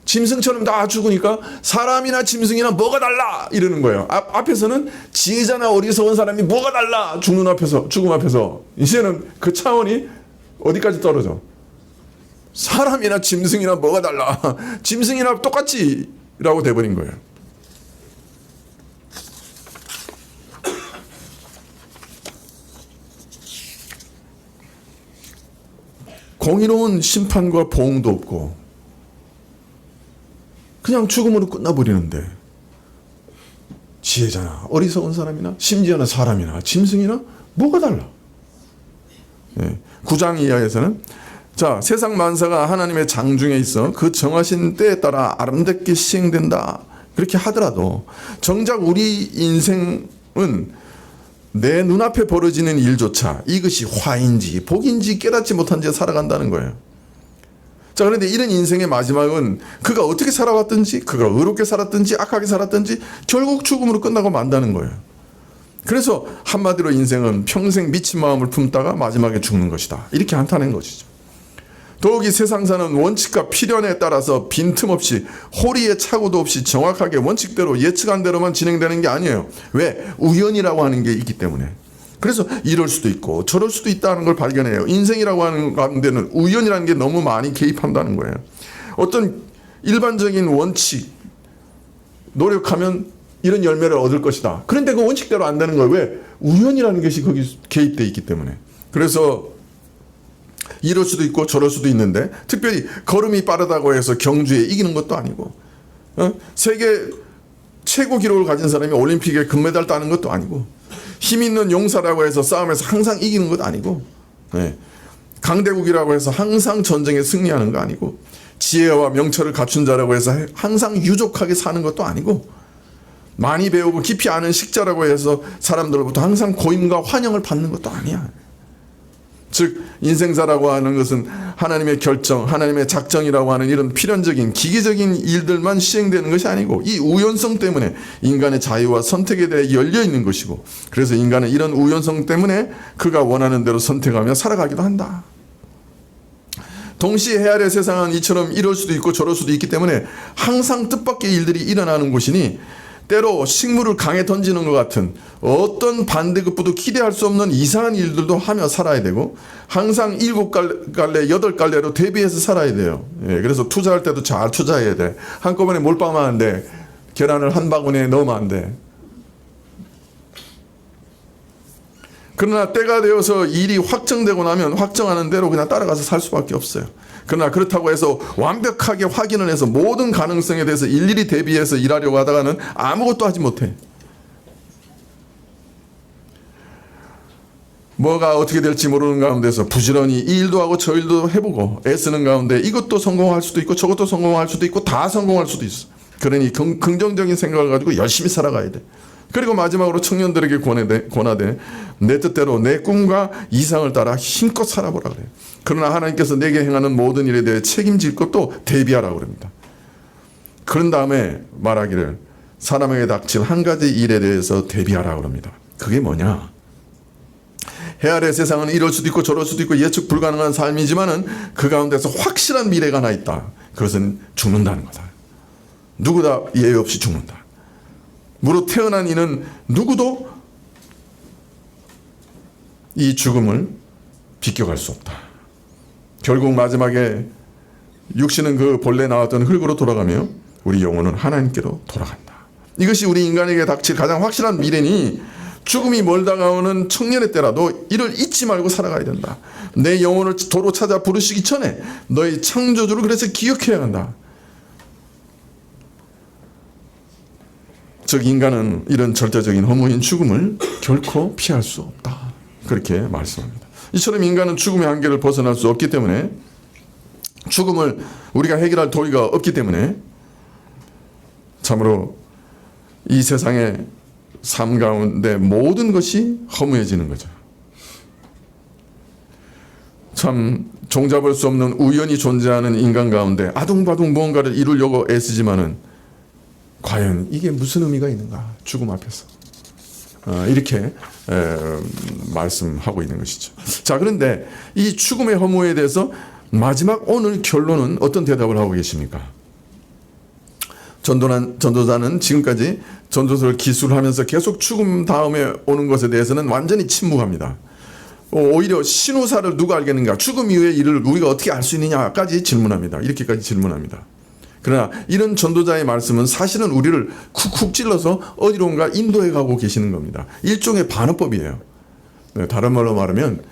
짐승처럼 다 죽으니까 사람이나 짐승이나 뭐가 달라 이러는 거예요. 앞에서는 지혜자나 어리석은 사람이 뭐가 달라 죽는 앞에서, 죽음 앞에서. 이제는 그 차원이 어디까지 떨어져? 사람이나 짐승이나 뭐가 달라, 짐승이나 똑같지 라고 돼버린 거예요. 공의로운 심판과 보응도 없고 그냥 죽음으로 끝나버리는데, 지혜자나 어리석은 사람이나 심지어는 사람이나 짐승이나 뭐가 달라? 9장 이하에서는 자, 세상 만사가 하나님의 장중에 있어 그 정하신 때에 따라 아름답게 시행된다 그렇게 하더라도 정작 우리 인생은 내 눈앞에 벌어지는 일조차 이것이 화인지 복인지 깨닫지 못한 채 살아간다는 거예요. 자, 그런데 이런 인생의 마지막은 그가 어떻게 살아왔든지, 그가 의롭게 살았든지 악하게 살았든지 결국 죽음으로 끝나고 만다는 거예요. 그래서 한마디로 인생은 평생 미친 마음을 품다가 마지막에 죽는 것이다, 이렇게 한탄한 것이죠. 더욱이 세상사는 원칙과 필연에 따라서 빈틈없이 호리의 착오도 없이 정확하게 원칙대로 예측한 대로만 진행되는 게 아니에요. 왜? 우연이라고 하는 게 있기 때문에. 그래서 이럴 수도 있고 저럴 수도 있다는 걸 발견해요. 인생이라고 하는 가운데는 우연이라는 게 너무 많이 개입한다는 거예요. 어떤 일반적인 원칙, 노력하면 이런 열매를 얻을 것이다. 그런데 그 원칙대로 안 되는 거예요. 왜? 우연이라는 것이 거기 개입되어 있기 때문에. 그래서 이럴 수도 있고 저럴 수도 있는데, 특별히 걸음이 빠르다고 해서 경주에 이기는 것도 아니고, 세계 최고 기록을 가진 사람이 올림픽에 금메달 따는 것도 아니고, 힘 있는 용사라고 해서 싸움에서 항상 이기는 것도 아니고, 강대국이라고 해서 항상 전쟁에 승리하는 거 아니고, 지혜와 명철을 갖춘 자라고 해서 항상 유족하게 사는 것도 아니고, 많이 배우고 깊이 아는 식자라고 해서 사람들로부터 항상 고임과 환영을 받는 것도 아니야. 즉 인생사라고 하는 것은 하나님의 결정, 하나님의 작정이라고 하는 이런 필연적인 기계적인 일들만 시행되는 것이 아니고, 이 우연성 때문에 인간의 자유와 선택에 대해 열려 있는 것이고, 그래서 인간은 이런 우연성 때문에 그가 원하는 대로 선택하며 살아가기도 한다. 동시에 해 아래 세상은 이처럼 이럴 수도 있고 저럴 수도 있기 때문에 항상 뜻밖의 일들이 일어나는 곳이니, 때로 식물을 강에 던지는 것 같은 어떤 반대급부도 기대할 수 없는 이상한 일들도 하며 살아야 되고, 항상 7갈래 8갈래로 대비해서 살아야 돼요. 그래서 투자할 때도 잘 투자해야 돼. 한꺼번에 몰빵하면 안 돼. 계란을 한 바구니에 넣으면 안 돼. 그러나 때가 되어서 일이 확정되고 나면 확정하는 대로 그냥 따라가서 살 수밖에 없어요. 그러나 그렇다고 해서 완벽하게 확인을 해서 모든 가능성에 대해서 일일이 대비해서 일하려고 하다가는 아무것도 하지 못해. 뭐가 어떻게 될지 모르는 가운데서 부지런히 이 일도 하고 저 일도 해보고 애쓰는 가운데 이것도 성공할 수도 있고 저것도 성공할 수도 있고 다 성공할 수도 있어. 그러니 긍정적인 생각을 가지고 열심히 살아가야 돼. 그리고 마지막으로 청년들에게 권하되 내 뜻대로 내 꿈과 이상을 따라 힘껏 살아보라 그래요. 그러나 하나님께서 내게 행하는 모든 일에 대해 책임질 것도 대비하라고 그럽니다. 그런 다음에 말하기를 사람에게 닥칠 한 가지 일에 대해서 대비하라고 그럽니다. 그게 뭐냐? 해 아래 세상은 이럴 수도 있고 저럴 수도 있고 예측 불가능한 삶이지만은 그 가운데서 확실한 미래가 하나 있다. 그것은 죽는다는 거다. 누구 다 예외 없이 죽는다. 무릇 태어난 이는 누구도 이 죽음을 비껴갈 수 없다. 결국 마지막에 육신은 그 본래 나왔던 흙으로 돌아가며 우리 영혼은 하나님께로 돌아간다. 이것이 우리 인간에게 닥칠 가장 확실한 미래니, 죽음이 멀다가 오는 청년의 때라도 이를 잊지 말고 살아가야 된다. 내 영혼을 도로 찾아 부르시기 전에 너의 창조주를 그래서 기억해야 한다. 즉 인간은 이런 절대적인 허무인 죽음을 결코 피할 수 없다. 그렇게 말씀합니다. 이처럼 인간은 죽음의 한계를 벗어날 수 없기 때문에, 죽음을 우리가 해결할 도리가 없기 때문에 참으로 이 세상의 삶 가운데 모든 것이 허무해지는 거죠. 참 종잡을 수 없는 우연히 존재하는 인간 가운데 아둥바둥 무언가를 이루려고 애쓰지만은 과연 이게 무슨 의미가 있는가? 죽음 앞에서 이렇게 말씀하고 있는 것이죠. 자, 그런데 이 죽음의 허무에 대해서 마지막 오늘 결론은 어떤 대답을 하고 계십니까? 전도자는 지금까지 전도서를 기술하면서 계속 죽음 다음에 오는 것에 대해서는 완전히 침묵합니다. 오히려 신우사를 누가 알겠는가? 죽음 이후의 일을 우리가 어떻게 알 수 있느냐까지 질문합니다. 이렇게까지 질문합니다. 그러나 이런 전도자의 말씀은 사실은 우리를 쿡쿡 찔러서 어디론가 인도해 가고 계시는 겁니다. 일종의 반어법이에요. 다른 말로 말하면,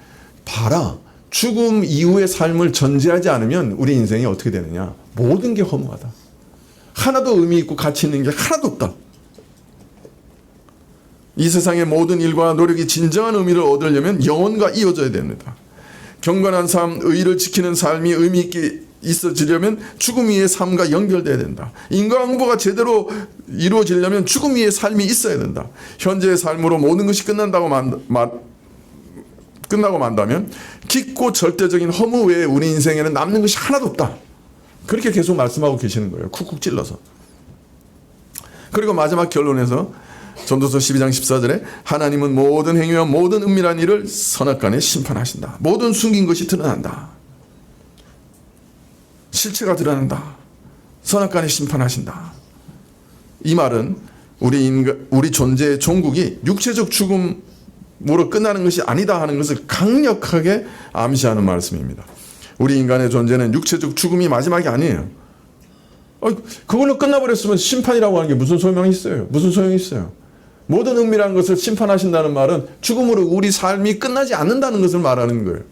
봐라, 죽음 이후의 삶을 전제하지 않으면 우리 인생이 어떻게 되느냐? 모든 게 허무하다. 하나도 의미 있고 가치 있는 게 하나도 없다. 이 세상의 모든 일과 노력이 진정한 의미를 얻으려면 영혼과 이어져야 됩니다. 경건한 삶, 의의를 지키는 삶이 의미 있게 있어지려면 죽음 위의 삶과 연결돼야 된다. 인과응보가 제대로 이루어지려면 죽음 위의 삶이 있어야 된다. 현재의 삶으로 모든 것이 끝나고 만다면 깊고 절대적인 허무 외에 우리 인생에는 남는 것이 하나도 없다. 그렇게 계속 말씀하고 계시는 거예요. 쿡쿡 찔러서. 그리고 마지막 결론에서 전도서 12장 14절에 하나님은 모든 행위와 모든 은밀한 일을 선악간에 심판하신다. 모든 숨긴 것이 드러난다. 실체가 드러난다. 선악간에 심판하신다. 이 말은 우리 존재의 종국이 육체적 죽음으로 끝나는 것이 아니다 하는 것을 강력하게 암시하는 말씀입니다. 우리 인간의 존재는 육체적 죽음이 마지막이 아니에요. 그걸로 끝나버렸으면 심판이라고 하는 게 무슨 소용이 있어요? 무슨 소용이 있어요? 모든 은밀한 것을 심판하신다는 말은 죽음으로 우리 삶이 끝나지 않는다는 것을 말하는 거예요.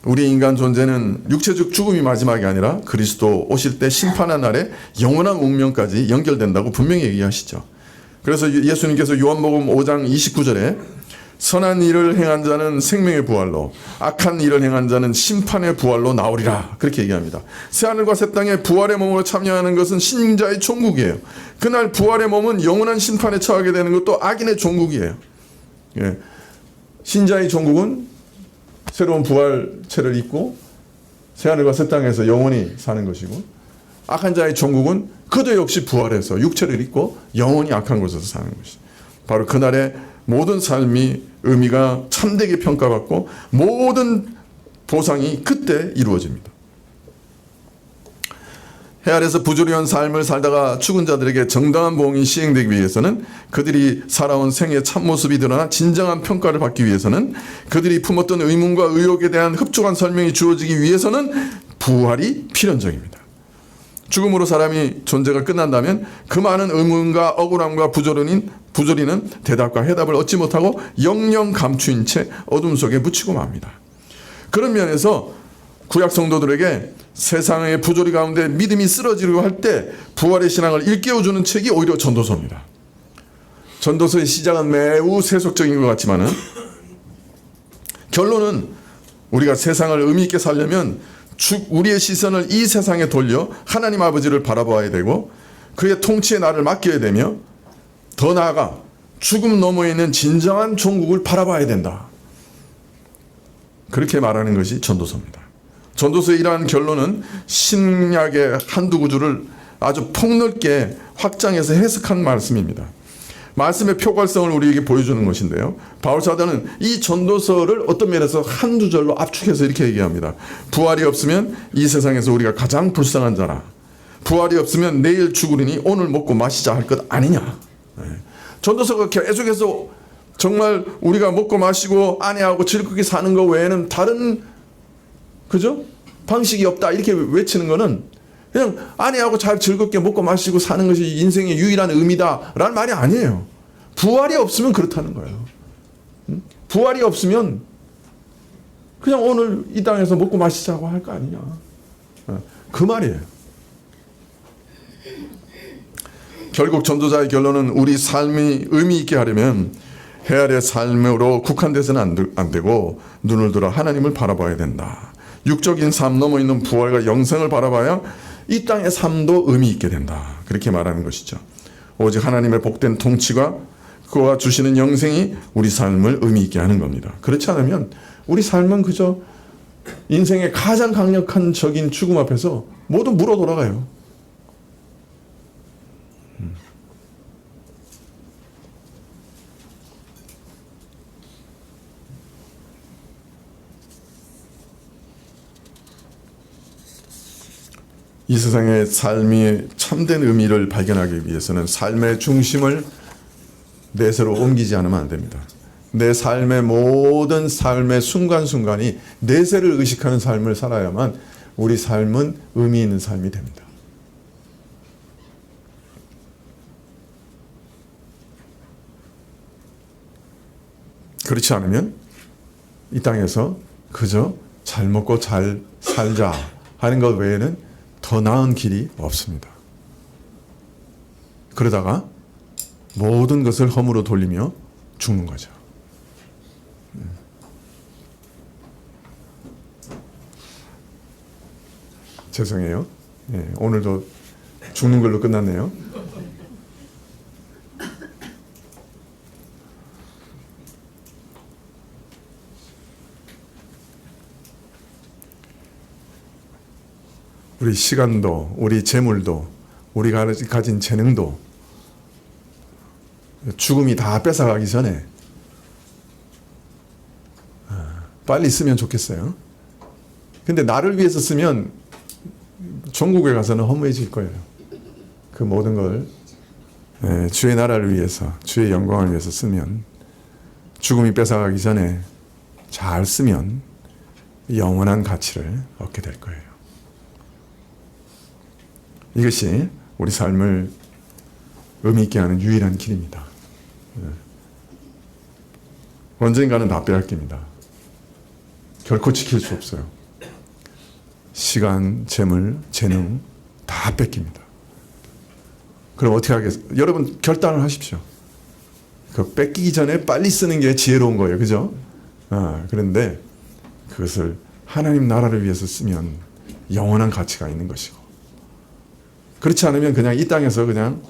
우리 인간 존재는 육체적 죽음이 마지막이 아니라 그리스도 오실 때 심판한 날에 영원한 운명까지 연결된다고 분명히 얘기하시죠. 그래서 예수님께서 요한복음 5장 29절에 선한 일을 행한 자는 생명의 부활로 악한 일을 행한 자는 심판의 부활로 나오리라 그렇게 얘기합니다. 새하늘과 새 땅에 부활의 몸으로 참여하는 것은 신자의 종국이에요. 그날 부활의 몸은 영원한 심판에 처하게 되는 것도 악인의 종국이에요. 예. 신자의 종국은 새로운 부활체를 입고 새하늘과 새 땅에서 영원히 사는 것이고, 악한 자의 종국은 그도 역시 부활해서 육체를 입고 영원히 악한 곳에서 사는 것이죠. 바로 그날의 모든 삶이 의미가 참되게 평가받고 모든 보상이 그때 이루어집니다. 해 아래서 부조리한 삶을 살다가 죽은 자들에게 정당한 보응이 시행되기 위해서는, 그들이 살아온 생의 참모습이 드러나 진정한 평가를 받기 위해서는, 그들이 품었던 의문과 의혹에 대한 흡족한 설명이 주어지기 위해서는 부활이 필연적입니다. 죽음으로 사람이 존재가 끝난다면 그 많은 의문과 억울함과 부조리는 대답과 해답을 얻지 못하고 영영 감추인 채 어둠 속에 묻히고 맙니다. 그런 면에서 구약 성도들에게 세상의 부조리 가운데 믿음이 쓰러지려고 할 때 부활의 신앙을 일깨워주는 책이 오히려 전도서입니다. 전도서의 시작은 매우 세속적인 것 같지만은 결론은 우리가 세상을 의미 있게 살려면 우리의 시선을 이 세상에 돌려 하나님 아버지를 바라봐야 되고 그의 통치에 나를 맡겨야 되며, 더 나아가 죽음 너머에 있는 진정한 종국을 바라봐야 된다. 그렇게 말하는 것이 전도서입니다. 전도서의 이러한 결론은 신약의 한두 구절을 아주 폭넓게 확장해서 해석한 말씀입니다. 말씀의 표괄성을 우리에게 보여주는 것인데요. 바울사도는 이 전도서를 어떤 면에서 한두 절로 압축해서 이렇게 얘기합니다. 부활이 없으면 이 세상에서 우리가 가장 불쌍한 자라. 부활이 없으면 내일 죽으리니 오늘 먹고 마시자 할 것 아니냐. 전도서가 계속해서 정말 우리가 먹고 마시고 아내하고 즐겁게 사는 것 외에는 다른 방식이 없다 이렇게 외치는 거는 그냥 아내하고 잘 즐겁게 먹고 마시고 사는 것이 인생의 유일한 의미다라는 말이 아니에요. 부활이 없으면 그렇다는 거예요. 부활이 없으면 그냥 오늘 이 땅에서 먹고 마시자고 할 거 아니냐. 그 말이에요. 결국 전도자의 결론은 우리 삶이 의미 있게 하려면 해 아래 삶으로 국한돼서는 안 되고 눈을 들어 하나님을 바라봐야 된다. 육적인 삶 넘어 있는 부활과 영생을 바라봐야 이 땅의 삶도 의미 있게 된다. 그렇게 말하는 것이죠. 오직 하나님의 복된 통치가 그와 주시는 영생이 우리 삶을 의미 있게 하는 겁니다. 그렇지 않으면 우리 삶은 그저 인생의 가장 강력한 적인 죽음 앞에서 모두 물어 돌아가요. 이 세상의 삶이 참된 의미를 발견하기 위해서는 삶의 중심을 내세로 옮기지 않으면 안 됩니다. 내 삶의 모든 삶의 순간순간이 내세를 의식하는 삶을 살아야만 우리 삶은 의미 있는 삶이 됩니다. 그렇지 않으면 이 땅에서 그저 잘 먹고 잘 살자 하는 것 외에는 더 나은 길이 없습니다. 그러다가 모든 것을 허물어 돌리며 죽는 거죠. 죄송해요. 오늘도 죽는 걸로 끝났네요. 우리 시간도, 우리 재물도, 우리가 가진 재능도 죽음이 다 뺏어가기 전에 빨리 쓰면 좋겠어요. 근데 나를 위해서 쓰면 종국에 가서는 허무해질 거예요. 그 모든 걸 주의 나라를 위해서, 주의 영광을 위해서 쓰면, 죽음이 뺏어가기 전에 잘 쓰면 영원한 가치를 얻게 될 거예요. 이것이 우리 삶을 의미 있게 하는 유일한 길입니다. 언젠가는 다 빼앗깁니다. 결코 지킬 수 없어요. 시간, 재물, 재능 다 뺏깁니다. 그럼 어떻게 하겠어요? 여러분 결단을 하십시오. 그 뺏기기 전에 빨리 쓰는 게 지혜로운 거예요. 그죠? 그런데 그것을 하나님 나라를 위해서 쓰면 영원한 가치가 있는 것이고, 그렇지 않으면 그냥 이 땅에서 그냥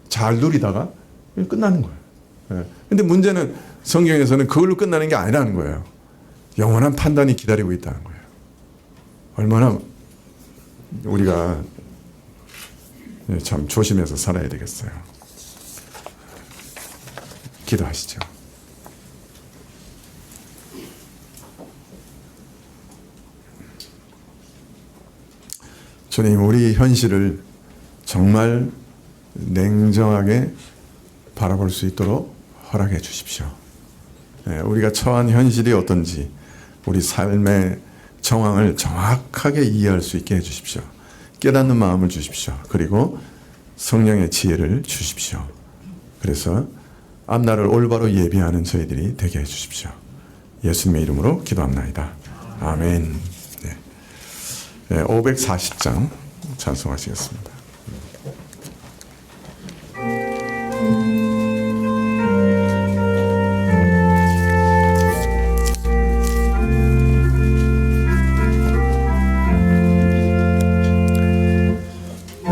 잘 누리다가 끝나는 거예요. 근데 문제는 성경에서는 그걸로 끝나는 게 아니라는 거예요. 영원한 판단이 기다리고 있다는 거예요. 얼마나 우리가 참 조심해서 살아야 되겠어요. 기도하시죠. 주님, 우리 현실을 정말 냉정하게 바라볼 수 있도록 허락해 주십시오. 우리가 처한 현실이 어떤지, 우리 삶의 정황을 정확하게 이해할 수 있게 해주십시오. 깨닫는 마음을 주십시오. 그리고 성령의 지혜를 주십시오. 그래서 앞날을 올바로 예비하는 저희들이 되게 해주십시오. 예수님의 이름으로 기도합나이다. 아멘. 540장 찬송하시겠습니다.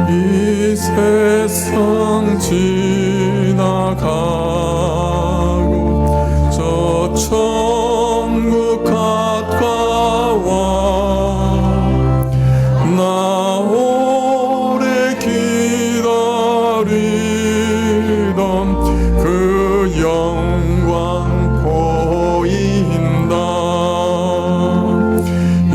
이 세상 지나가고 저 천국 가까워 나 오래 기다리던 그 영광 보인다.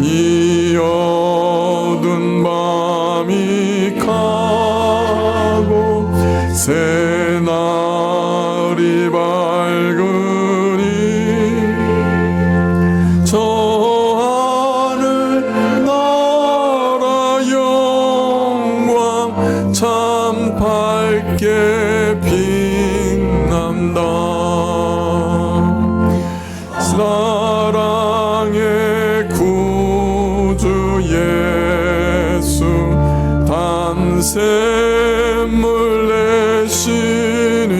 이 어두운 밤이 가고 새날이 밝으니 저 하늘 나라 영광 참 밝게 빛난다. 사랑의 구주 예수 단샘을 내시니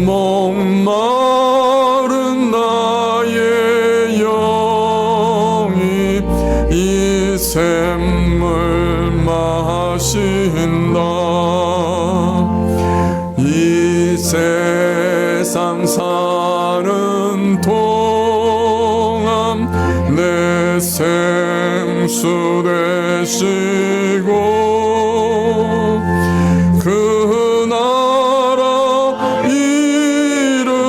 목마른 나의 영이 이 샘물 마신다. 이 세상 사는 동안 내 생수 되시고 그 나라 이르러서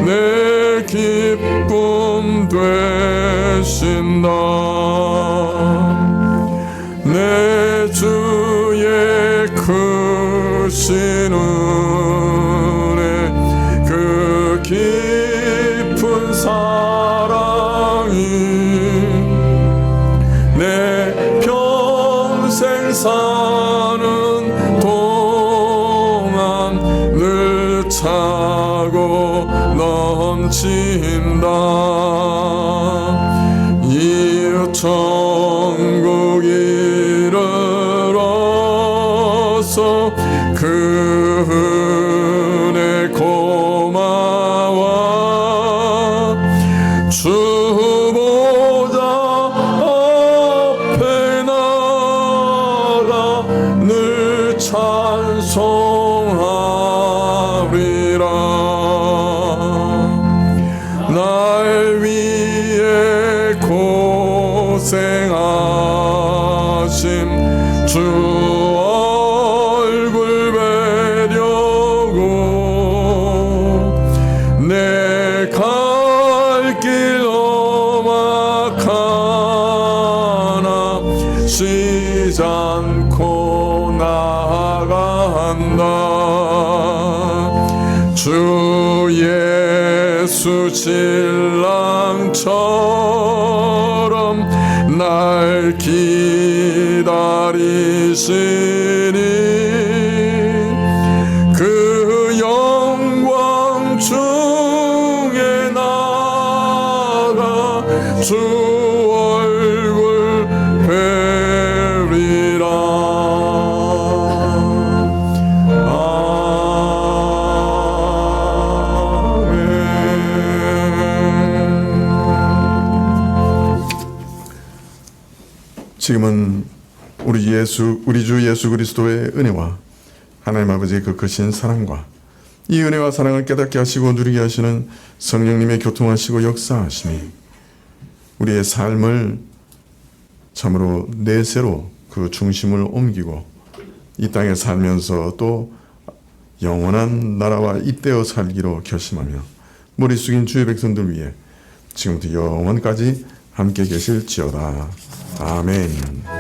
내 기쁨 되신다. 내 주의 크신 은혜 그 깊은 사랑이 내 평생 사는 동안 늘 차고 넘친다. 이 천국 이르러서 그 은혜 고마워 주 보좌 앞에 나가 늘 찬송하리라. 날 위해 주 얼굴 뵈려고 내 갈 길 험악하나 쉬지 않고 나아간다. 주 예수 신랑처럼 날 기다리시니 그 영광 중에 나가 주 얼굴 뵈리라. 지금은 우리 주 예수 그리스도의 은혜와 하나님 아버지의 그 크신 사랑과 이 은혜와 사랑을 깨닫게 하시고 누리게 하시는 성령님의 교통하시고 역사하심이 우리의 삶을 참으로 내세로 그 중심을 옮기고 이 땅에 살면서 또 영원한 나라와 잇대어 살기로 결심하며 머리 숙인 주의 백성들 위해 지금부터 영원까지 함께 계실지어다. 아멘.